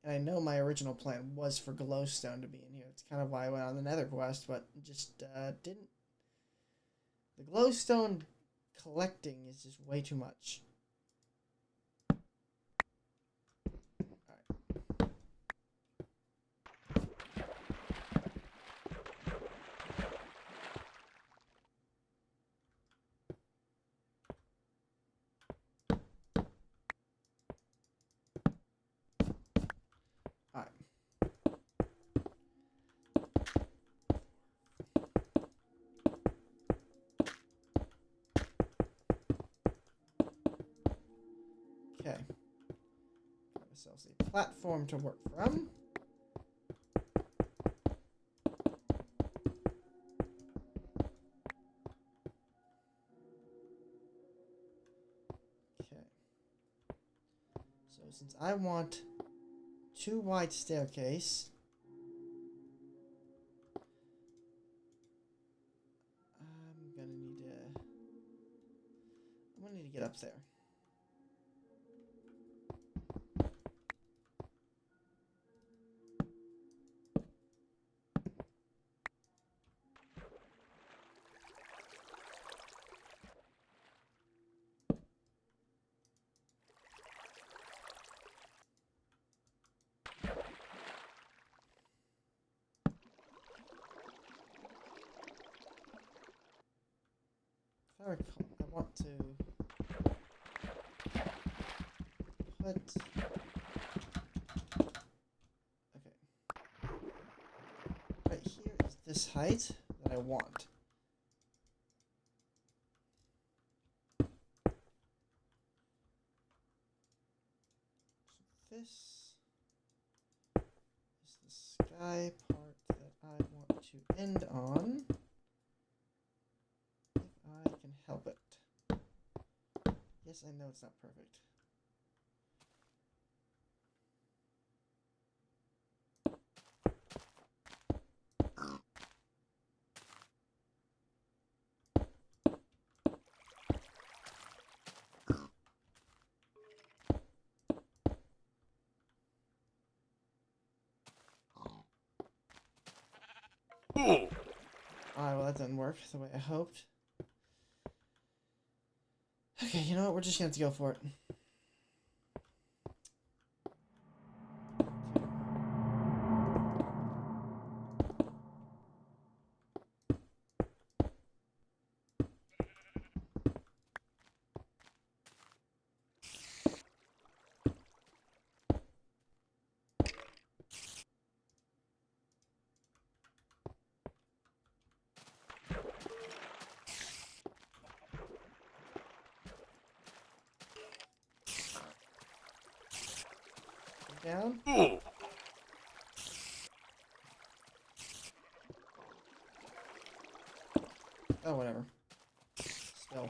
And I know my original plan was for glowstone to be in here. It's kind of why I went on the nether quest, but just didn't. The glowstone collecting is just way too much. Okay. Got ourselves a platform to work from. Okay. So since I want 2 wide staircase, I'm gonna need to get up there. If I recall, I want to put... Okay. Right here is this height that I want. So this is the sky part that I want to end on. I can help it. Yes, I know it's not perfect. Alright, well that didn't work the way I hoped. Okay, you know what? We're just gonna have to go for it. Down. Oh, whatever. Still.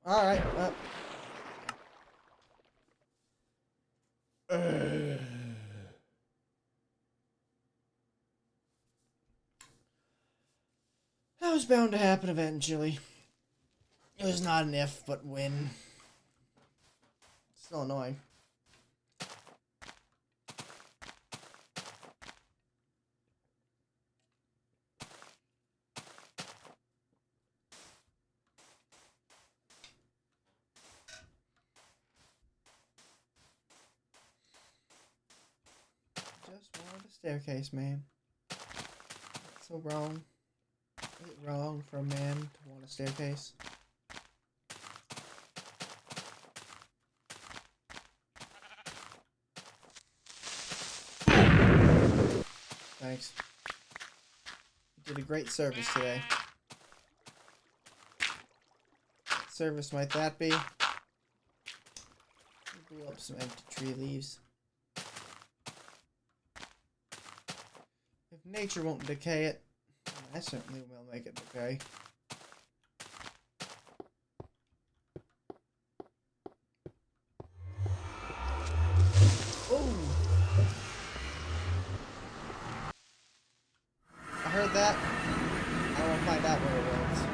Alright, that was bound to happen eventually. It was not an if, but when. Still annoying. Just wanted a staircase, man. That's so wrong. Is it wrong for a man to want a staircase? Thanks. You did a great service today. What service might that be? Blew up some empty tree leaves. If nature won't decay it, I certainly will make it decay. Oh! I heard that. I want to find out where it was.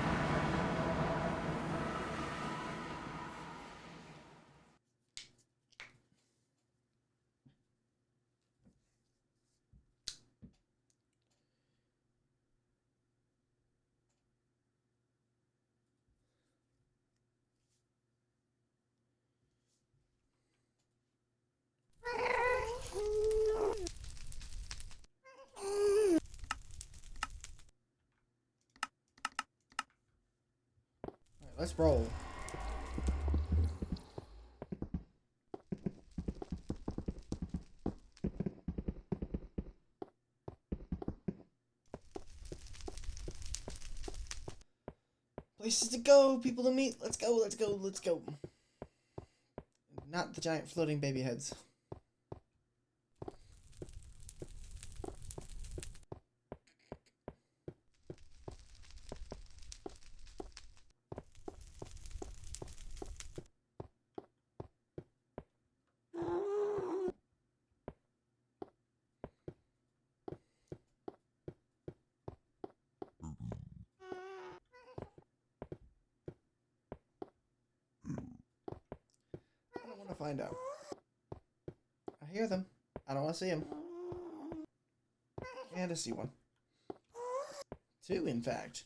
Alright, let's roll. Places to go, people to meet. Let's go, let's go, let's go. Not the giant floating baby heads. Find out. I hear them. I don't want to see them. And I see one. Two, in fact.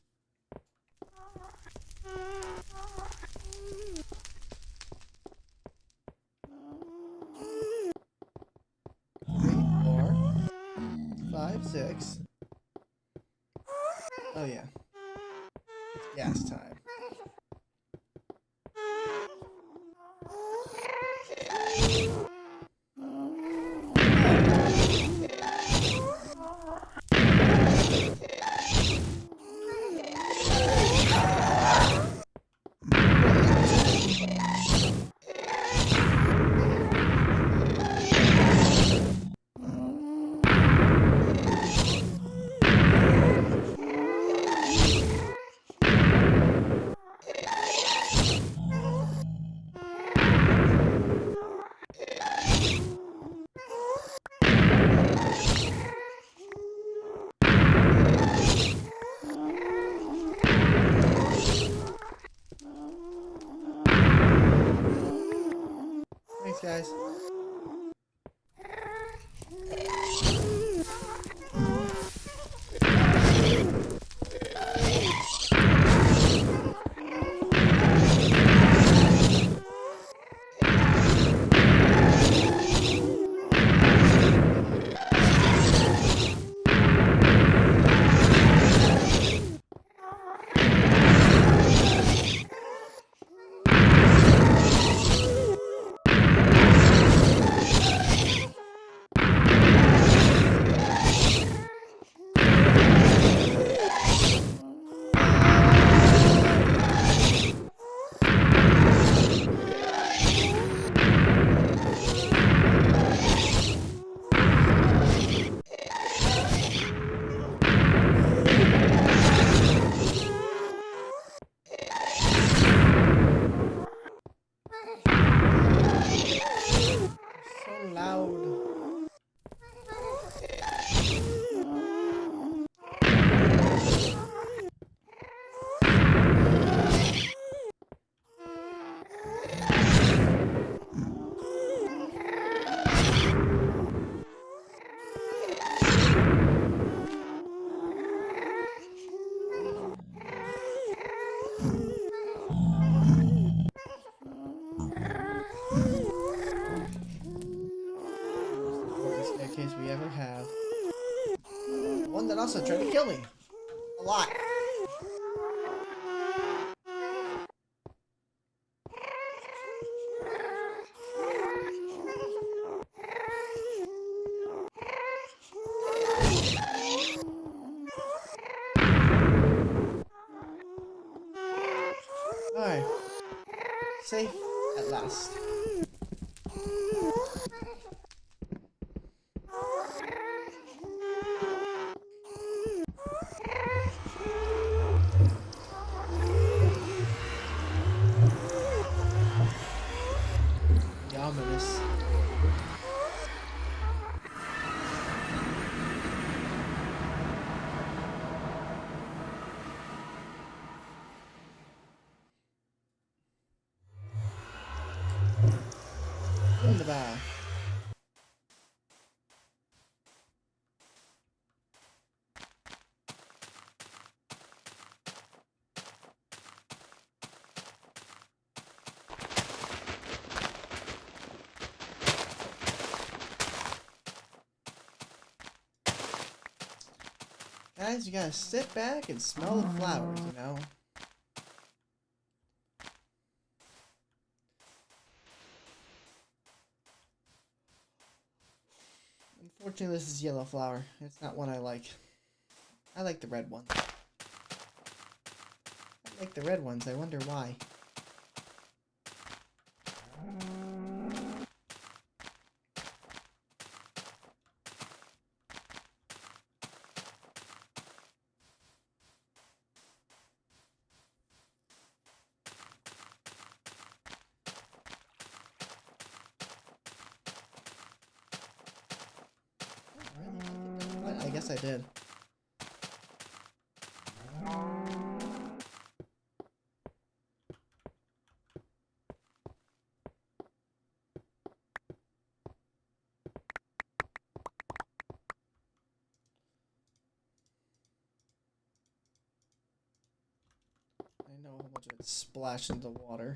3, 4, 5, 6. Oh yeah. It's gas time. Thanks, guys. and also tried to kill me. A lot. Alright. Safe at last. Ominous. Wunderbar. Guys, you gotta sit back and smell the flowers, you know? Unfortunately, this is yellow flower. It's not one I like. I like the red ones. I like the red ones. I wonder why. I guess I did. I know a whole bunch of it splashed into the water.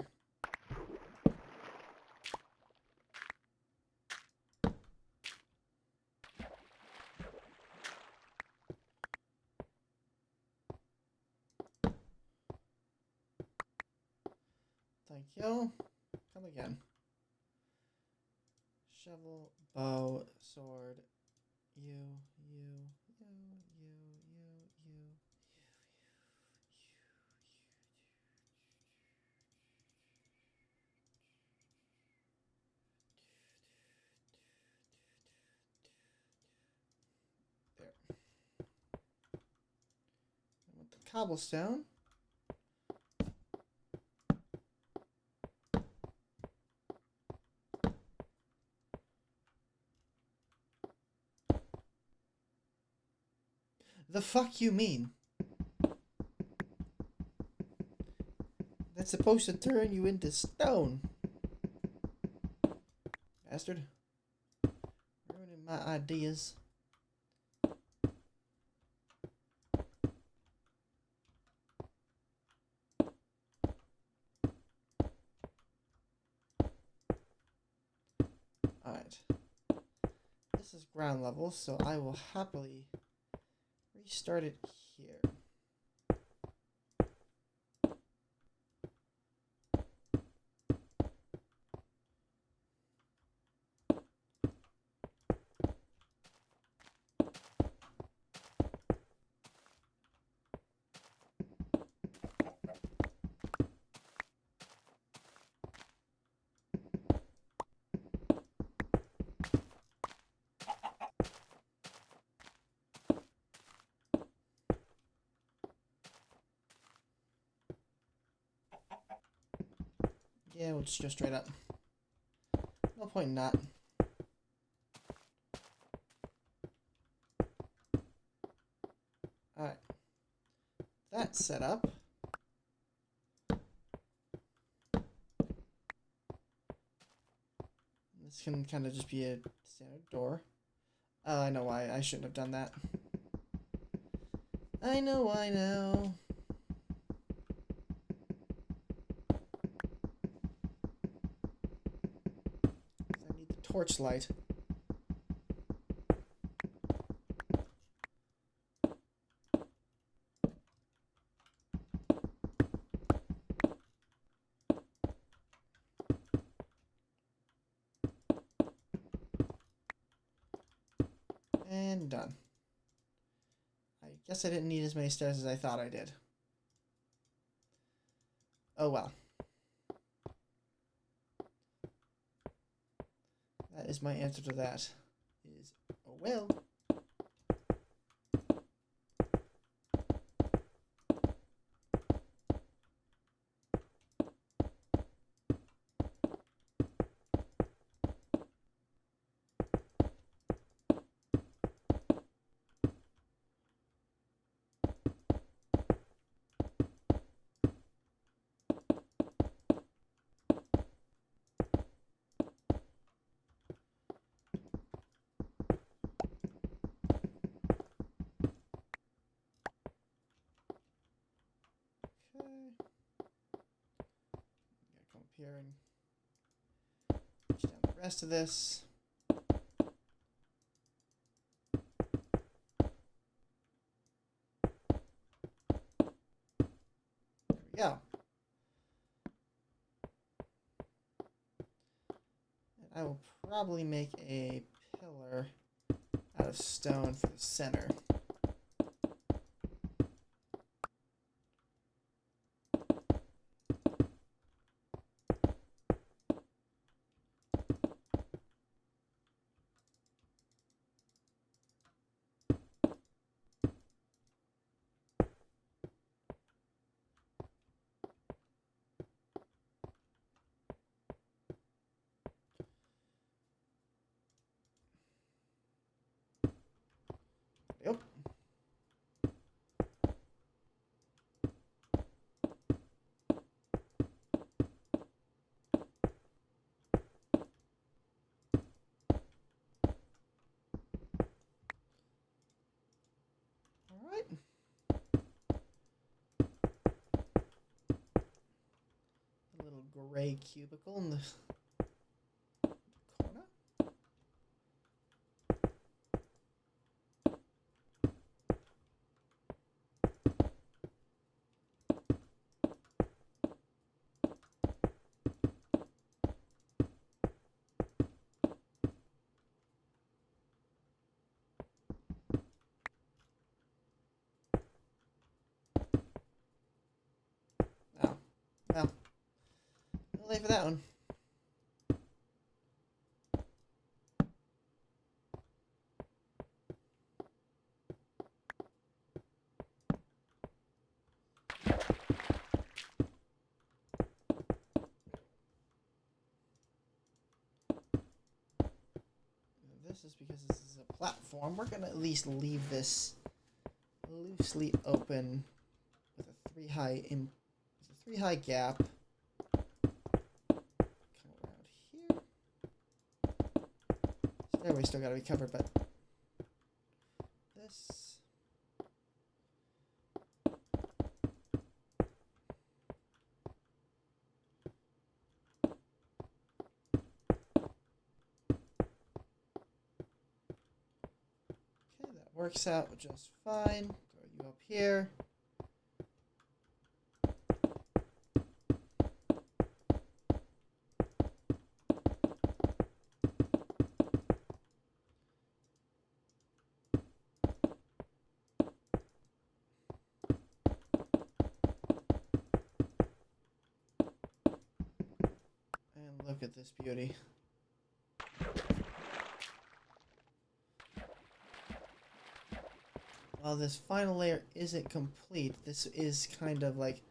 Thank you. Come again. Shovel, bow, sword, you. There. I want the cobblestone. The fuck you mean? That's supposed to turn you into stone. Bastard. Ruining my ideas. Alright. This is ground level, so I will happily restart it here. Yeah, we'll just go straight up. No point in not. Alright. That's set up. This can kind of just be a standard door. Oh, I know why. I shouldn't have done that. I know why now. I need the torchlight. Guess I didn't need as many stairs as I thought I did. Oh well. That is my answer to that. Is oh well. Come up here and push down the rest of this. There we go. And I will probably make a pillar out of stone for the center. Yep. All right. A little gray cubicle in the corner. Oh, well, no late for that one. This is because this is a platform. We're gonna at least leave this loosely open with a three high gap. Come around here. Stairway still gotta be covered, but this. Okay, that works out just fine. Throw you up here. And look at this beauty. While this final layer isn't complete, this is kind of like,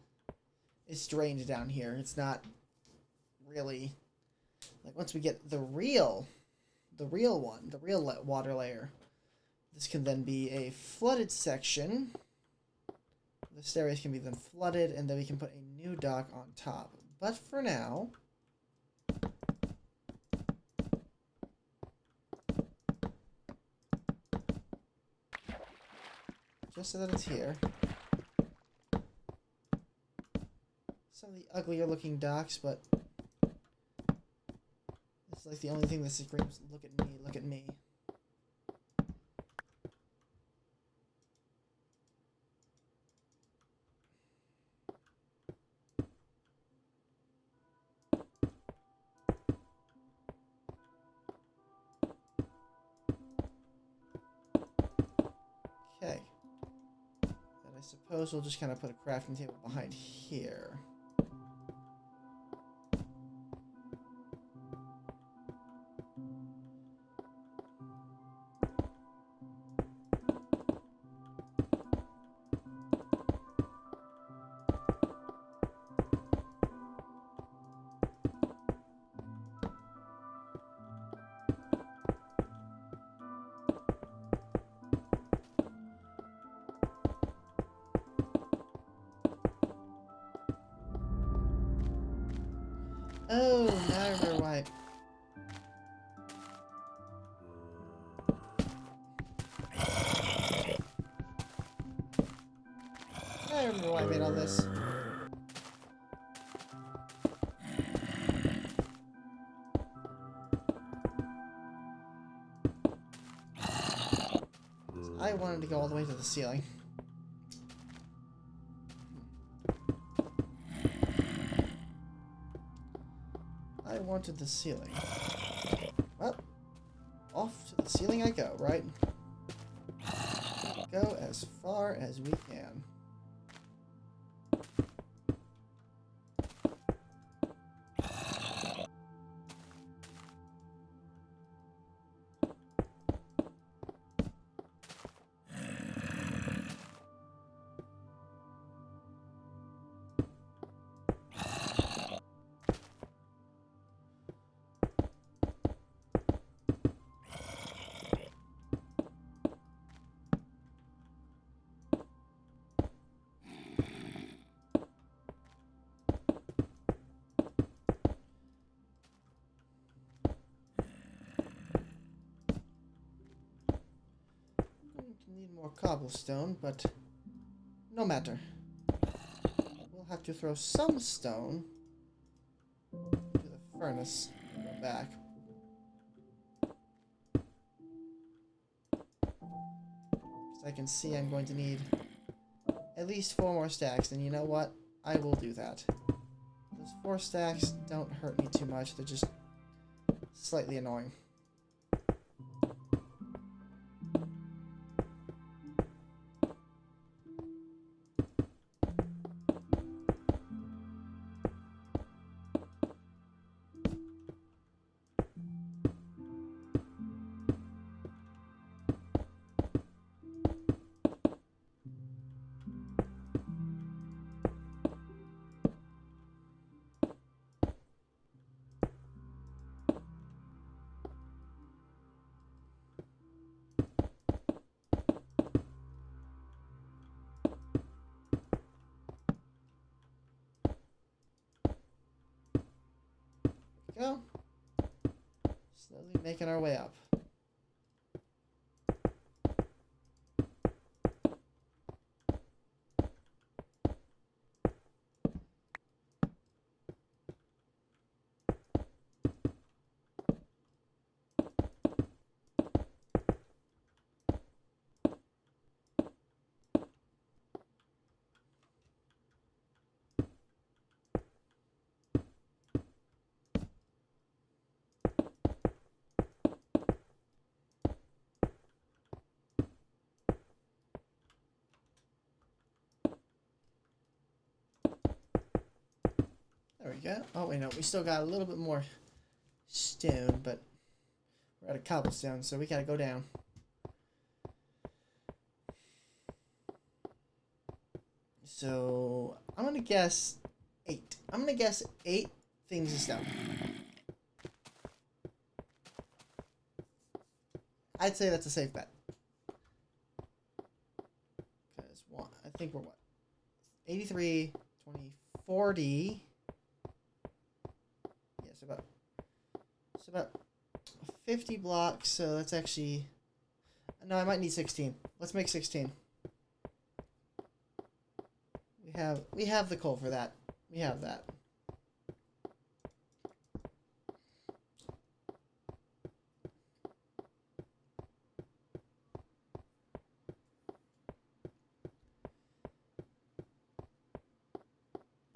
it's drained down here. It's not really, like once we get the real water layer, this can then be a flooded section. The stairways can be then flooded, and then we can put a new dock on top. But for now, just so that it's here. Some of the uglier looking docks, but it's like the only thing that screams, look at me, look at me. Okay. suppose we'll just kind of put a crafting table behind here. Oh, now I remember why. I remember why I made all this. I wanted to go all the way to the ceiling. I wanted the ceiling. Well, off to the ceiling I go, right? Go as far as we can. Need more cobblestone, but no matter. We'll have to throw some stone to the furnace and go back. Because I can see I'm going to need at least 4 more stacks, and you know what? I will do that. Those 4 stacks don't hurt me too much, they're just slightly annoying. Go. Slowly making our way up. There we go. Oh, wait, no. We still got a little bit more stone, but we're out of cobblestone, so we gotta go down. So, I'm gonna guess 8. I'm gonna guess 8 things of stone. I'd say that's a safe bet. Because, I think we're what? 83, 20, 40... It's about 50 blocks, so that's actually... No, I might need 16. Let's make 16. We have the coal for that. We have that.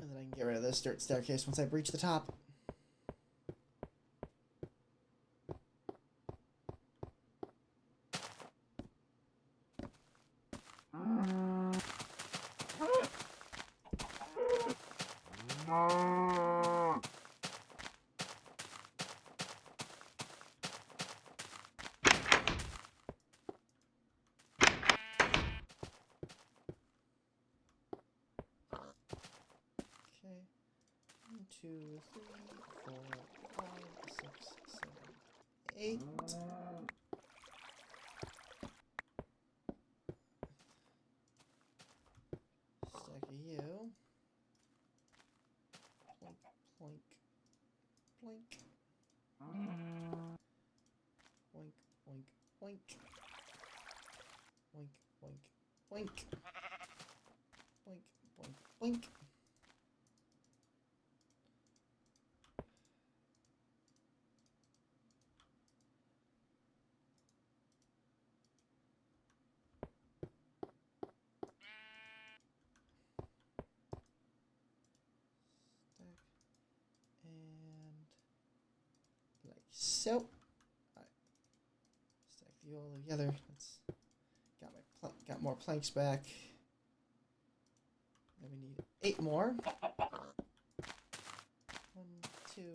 And then I can get rid of this dirt staircase once I breach the top. 2, 3, 4, 5, 6, 7, 8. Stack of you. Plink, plink, plink. Boink, boink, boink. Boink, boink, boink. Boink, boink, boink. Stack. And like so. Alright. Stack the all together. Let's got more planks back. Then we need 8 more. 1, 2, 3,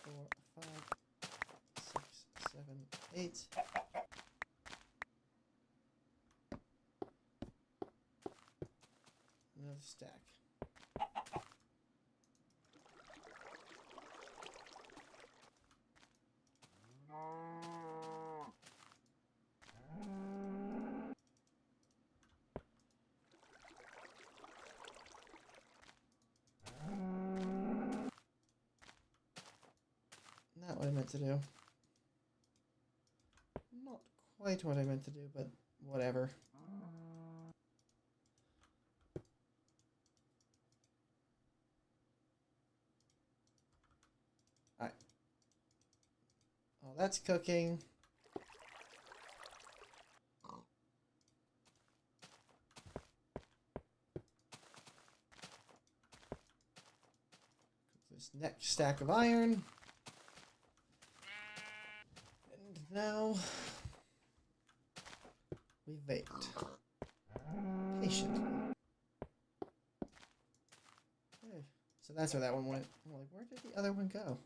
4, 5, 6, 7, 8. Another stack. Not what I meant to do. Not quite what I meant to do, but whatever. Alright. Oh, that's cooking. Cook this next stack of iron. And now we wait patiently. Okay, so that's where that one went. I'm like, where did the other one go?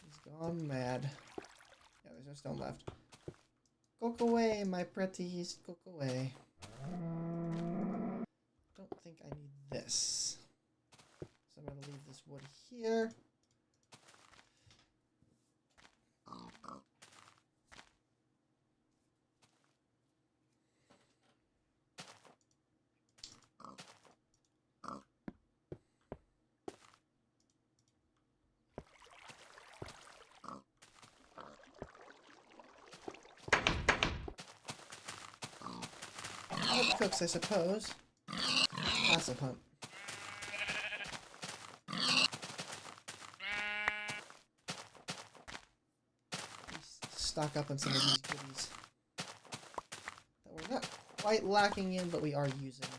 He's gone mad. Yeah, there's no stone left. Cook away, my pretties. Cook away. Don't think I need this. So I'm going to leave this wood here. It cooks, I suppose. Passive hunt. Stock up on some of these goodies that we're not quite lacking in, but we are using.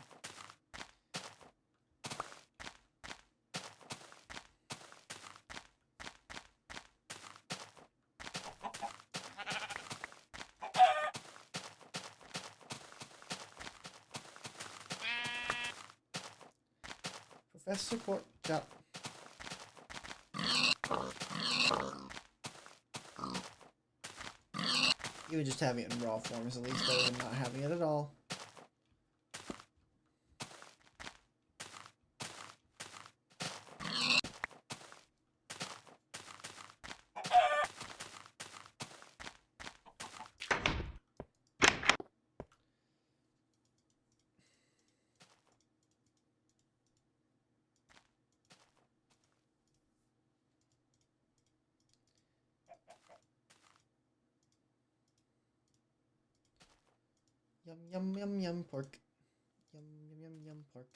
Professor Pork Chop. Even just having it in raw form is at least better than not having it at all. Yum, yum, yum, yum, pork. Yum, yum, yum, yum, pork.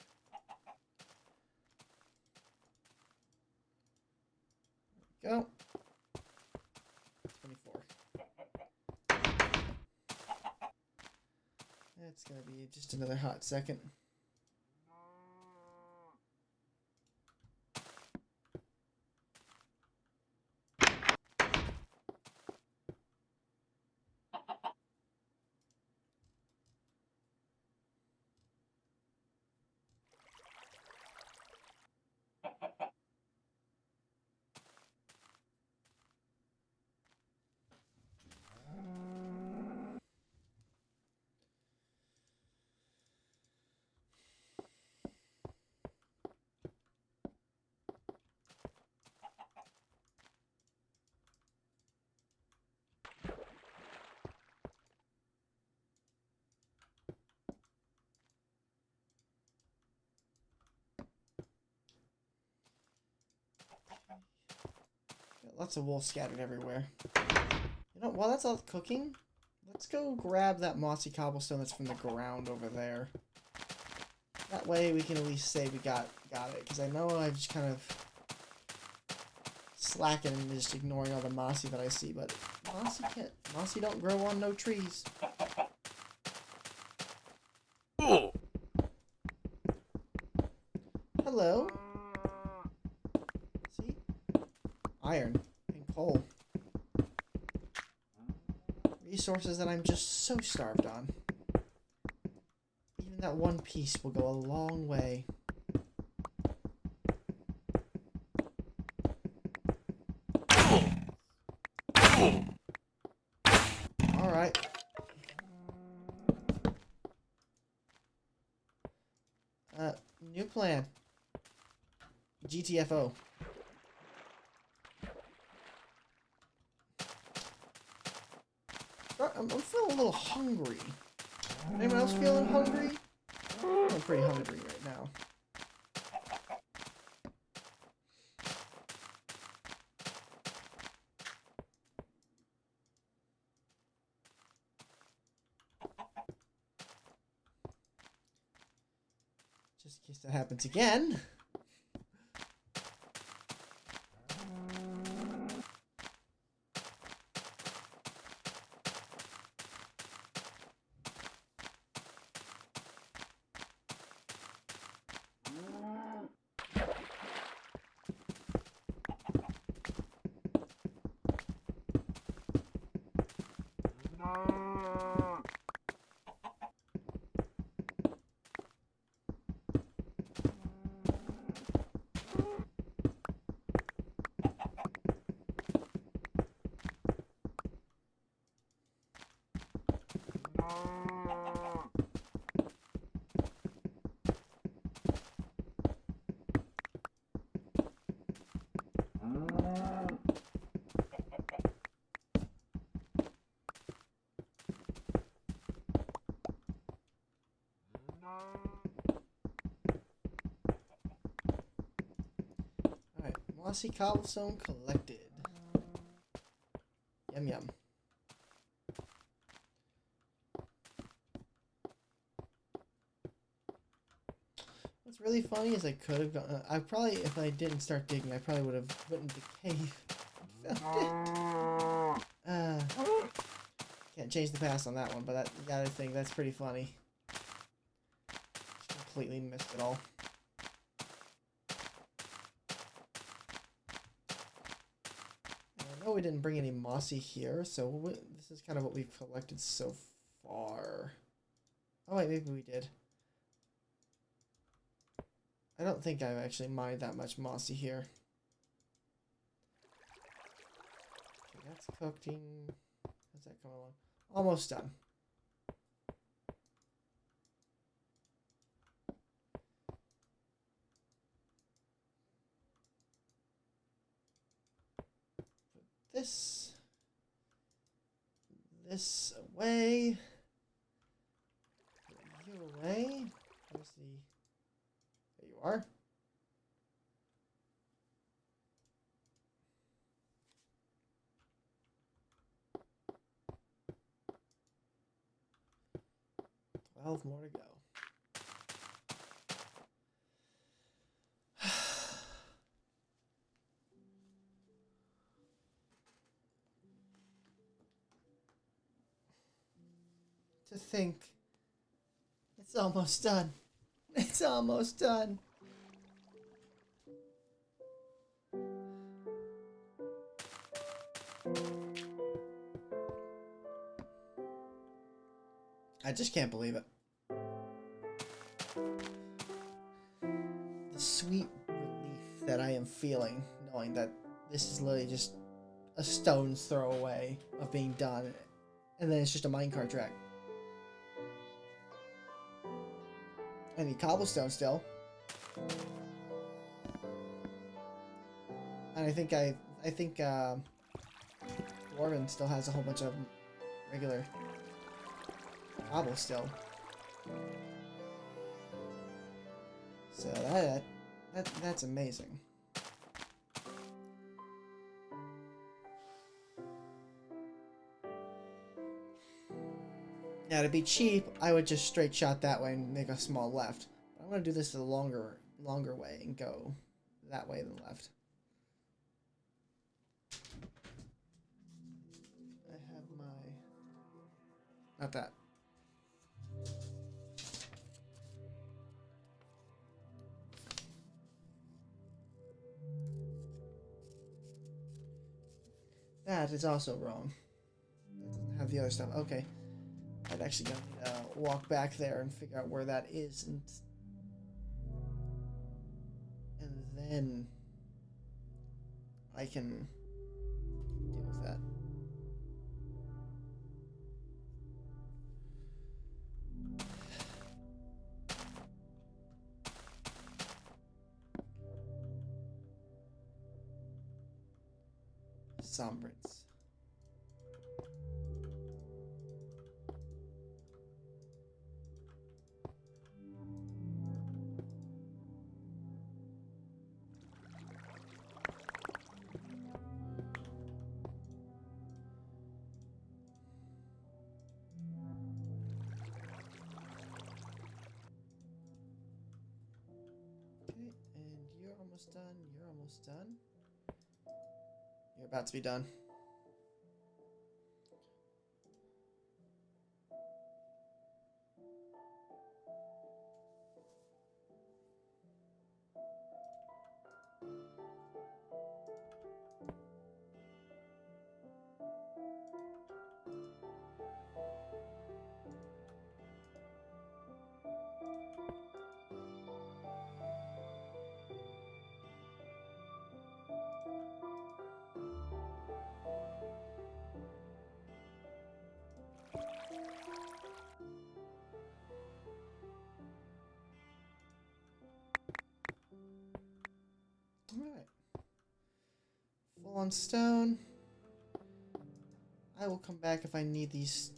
There we go. 24. That's gonna be just another hot second. lots of wool scattered everywhere. You know, while that's all cooking, let's go grab that mossy cobblestone that's from the ground over there. That way we can at least say we got it, because I know I've just kind of slacking and just ignoring all the mossy that I see, but mossy don't grow on no trees. Hello. See? Iron and coal. Resources that I'm just so starved on. Even that one piece will go a long way. Alright. New plan. GTFO. I'm feeling a little hungry. Anyone else feeling hungry? I'm pretty hungry right now. Just in case that happens again. Alright, mossy cobblestone collected. Yum yum. What's really funny is I could have gone. I probably, if I didn't start digging, I probably would have went into the cave and found it. Can't change the past on that one, but that the other thing, that's pretty funny. Just completely missed it all. And I know we didn't bring any mossy here, so this is kind of what we've collected so far. Oh wait, maybe we did. I don't think I've actually mined that much mossy here. Okay, that's cooking. How's that coming along? Almost done. Put this away. Put you away. Where's the... There you are. More to go. To think it's almost done. It's almost done. I just can't believe it. The sweet relief that I am feeling, knowing that this is literally just a stone's throw away of being done, and then it's just a minecart track. I need cobblestone still. And I think Dwarven still has a whole bunch of regular cobble still. So that's amazing. Now, to be cheap, I would just straight shot that way and make a small left. But I'm going to do this the longer way and go that way than left. I have my... Not that. That is also wrong. That doesn't have the other stuff. Okay. I'd actually gonna walk back there and figure out where that is, and then I can deal with that. Sombrance. You're almost done. You're almost done. You're about to be done. Alright. Full on stone. I will come back if I need these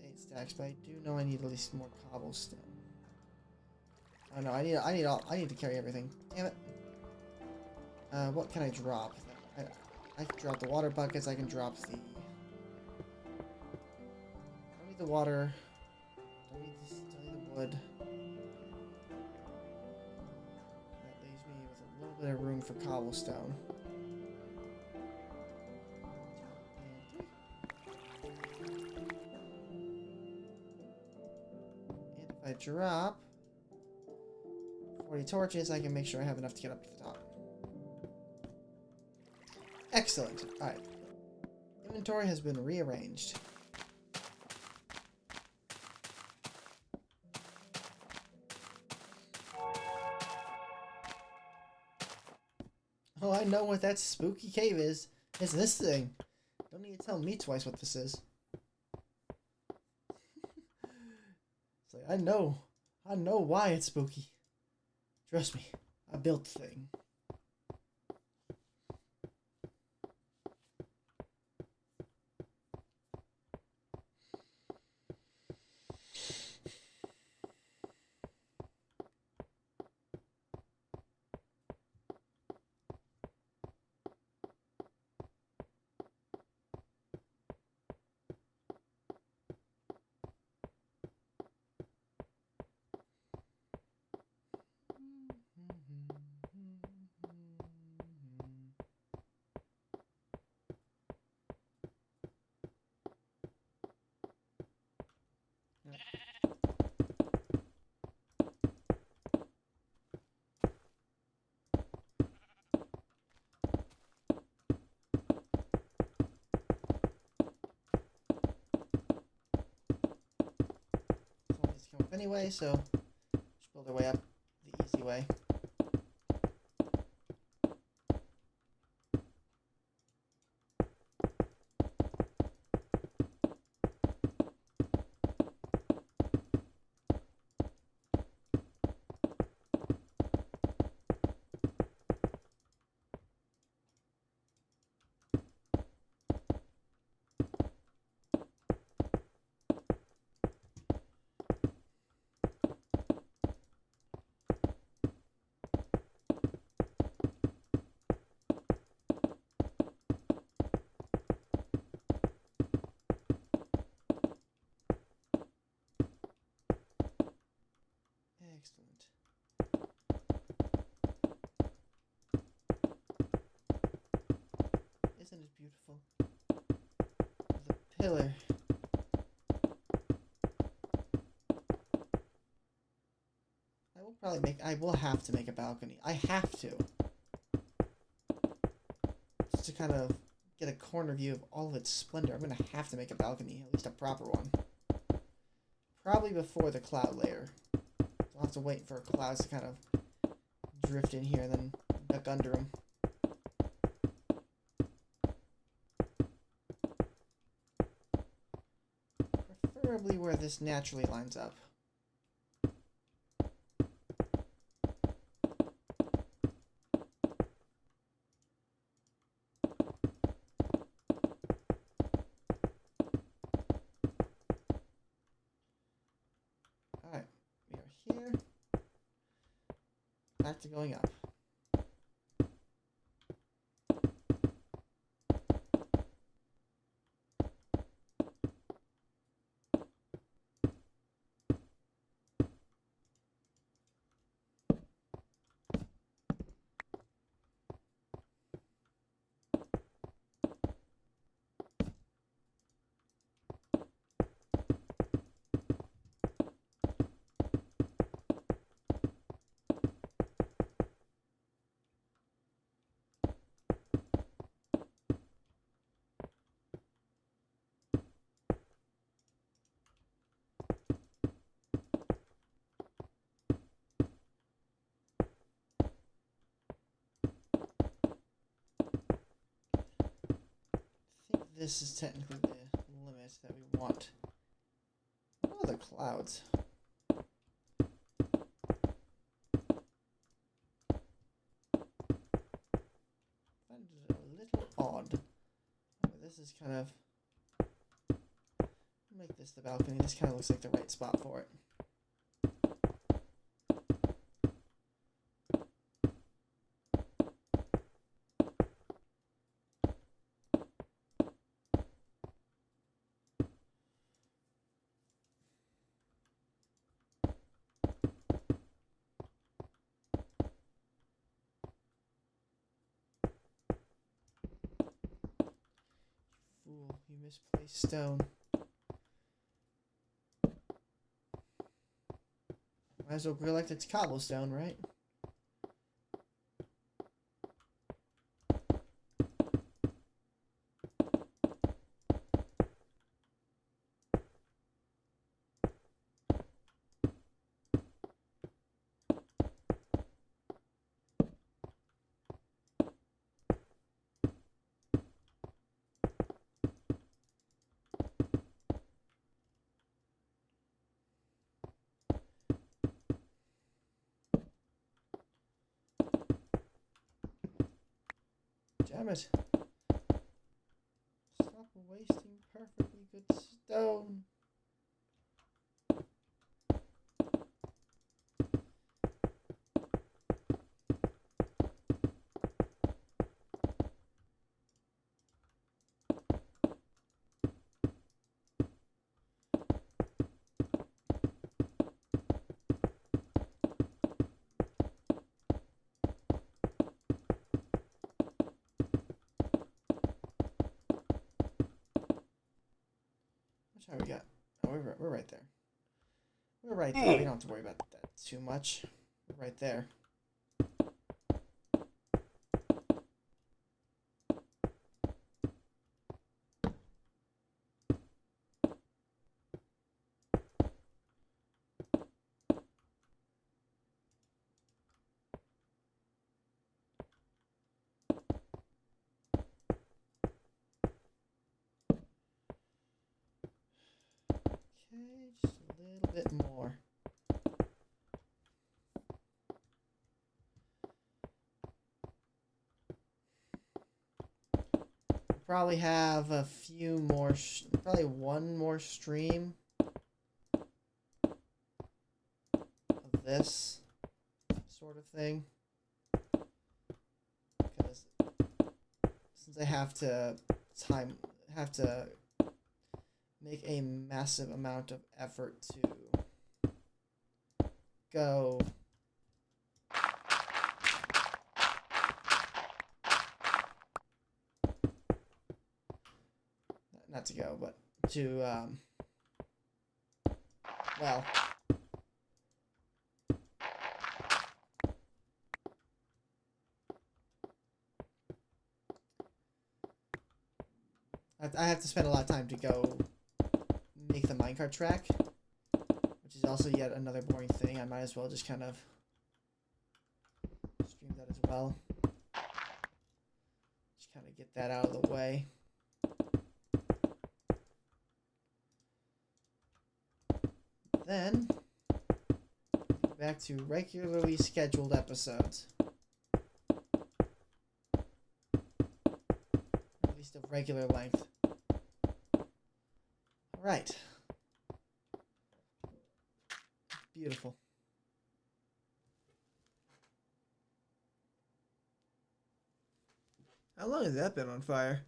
8 stacks, but I do know I need at least more cobblestone. Oh no, I need to carry everything. Damn it. What can I drop? I can drop the water buckets, I can drop the... Don't need the water. Don't need the wood. A little bit of room for cobblestone. And if I drop 40 torches, I can make sure I have enough to get up to the top. Excellent. Alright. Inventory has been rearranged. Oh, I know what that spooky cave is. It's this thing. Don't need to tell me twice what this is. It's like, I know why it's spooky. Trust me, I built the thing. Anyway, so just build our way up the easy way. careful. The pillar. I will have to make a balcony. I have to. Just to kind of get a corner view of all of its splendor. I'm going to have to make a balcony, at least a proper one. Probably before the cloud layer. So I'll have to wait for clouds to kind of drift in here and then duck under them. Preferably where this naturally lines up. Alright, we are here. Back to going up. This is technically the limit that we want. What are the clouds? I find it a little odd. This is kind of... make this the balcony. This kind of looks like the right spot for it. Fool, you misplaced stone. Might as well grill like it's cobblestone, right? Damn it. Stop wasting perfectly good stone. How we got? Oh, we're right there. We're right there. We don't have to worry about that too much. We're right there. Okay, just a little bit more. Probably have a few more, probably one more stream of this sort of thing. Because since I have to make a massive amount of effort to go not to go, but to, well, I have to spend a lot of time to go make the minecart track, which is also yet another boring thing. I might as well just kind of stream that as well. Just kind of get that out of the way. Then, back to regularly scheduled episodes. At least of regular length. Alright. Beautiful. How long has that been on fire?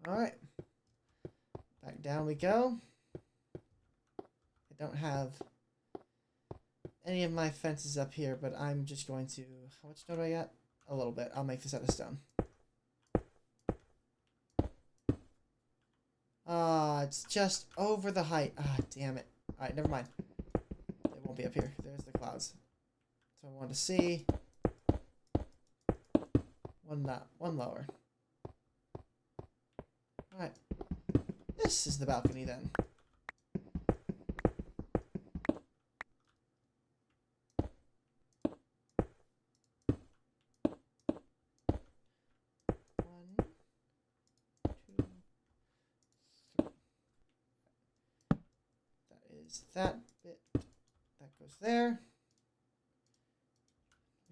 Alright. Back down we go. I don't have any of my fences up here, but I'm just going to... How much stone do I got? A little bit. I'll make this out of stone. It's just over the height. Damn it. Alright, never mind. It won't be up here. There's the clouds. So I want to see... One lower. Alright. This is the balcony then. One, two, three. That is that bit. That goes there.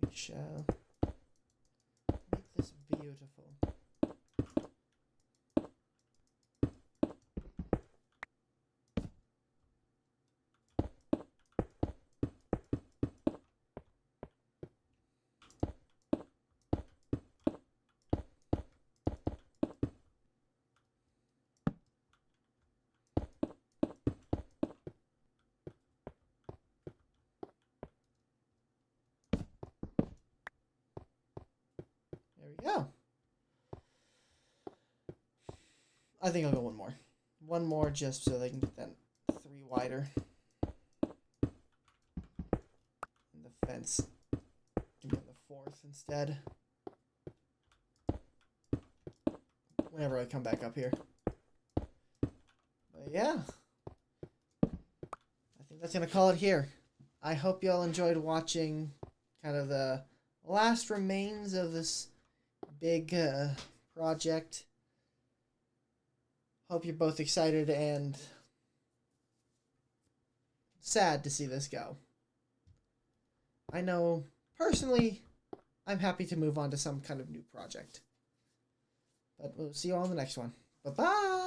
We shall make this beautiful. There we go. I think I'll go one more. One more just so they can get that 3 wider. And the fence can get the 4th instead. Whenever I come back up here. But yeah. I think that's going to call it here. I hope y'all enjoyed watching kind of the last remains of this big project. Hope you're both excited and sad to see this go. I know, personally, I'm happy to move on to some kind of new project. But we'll see you all in the next one. Bye-bye!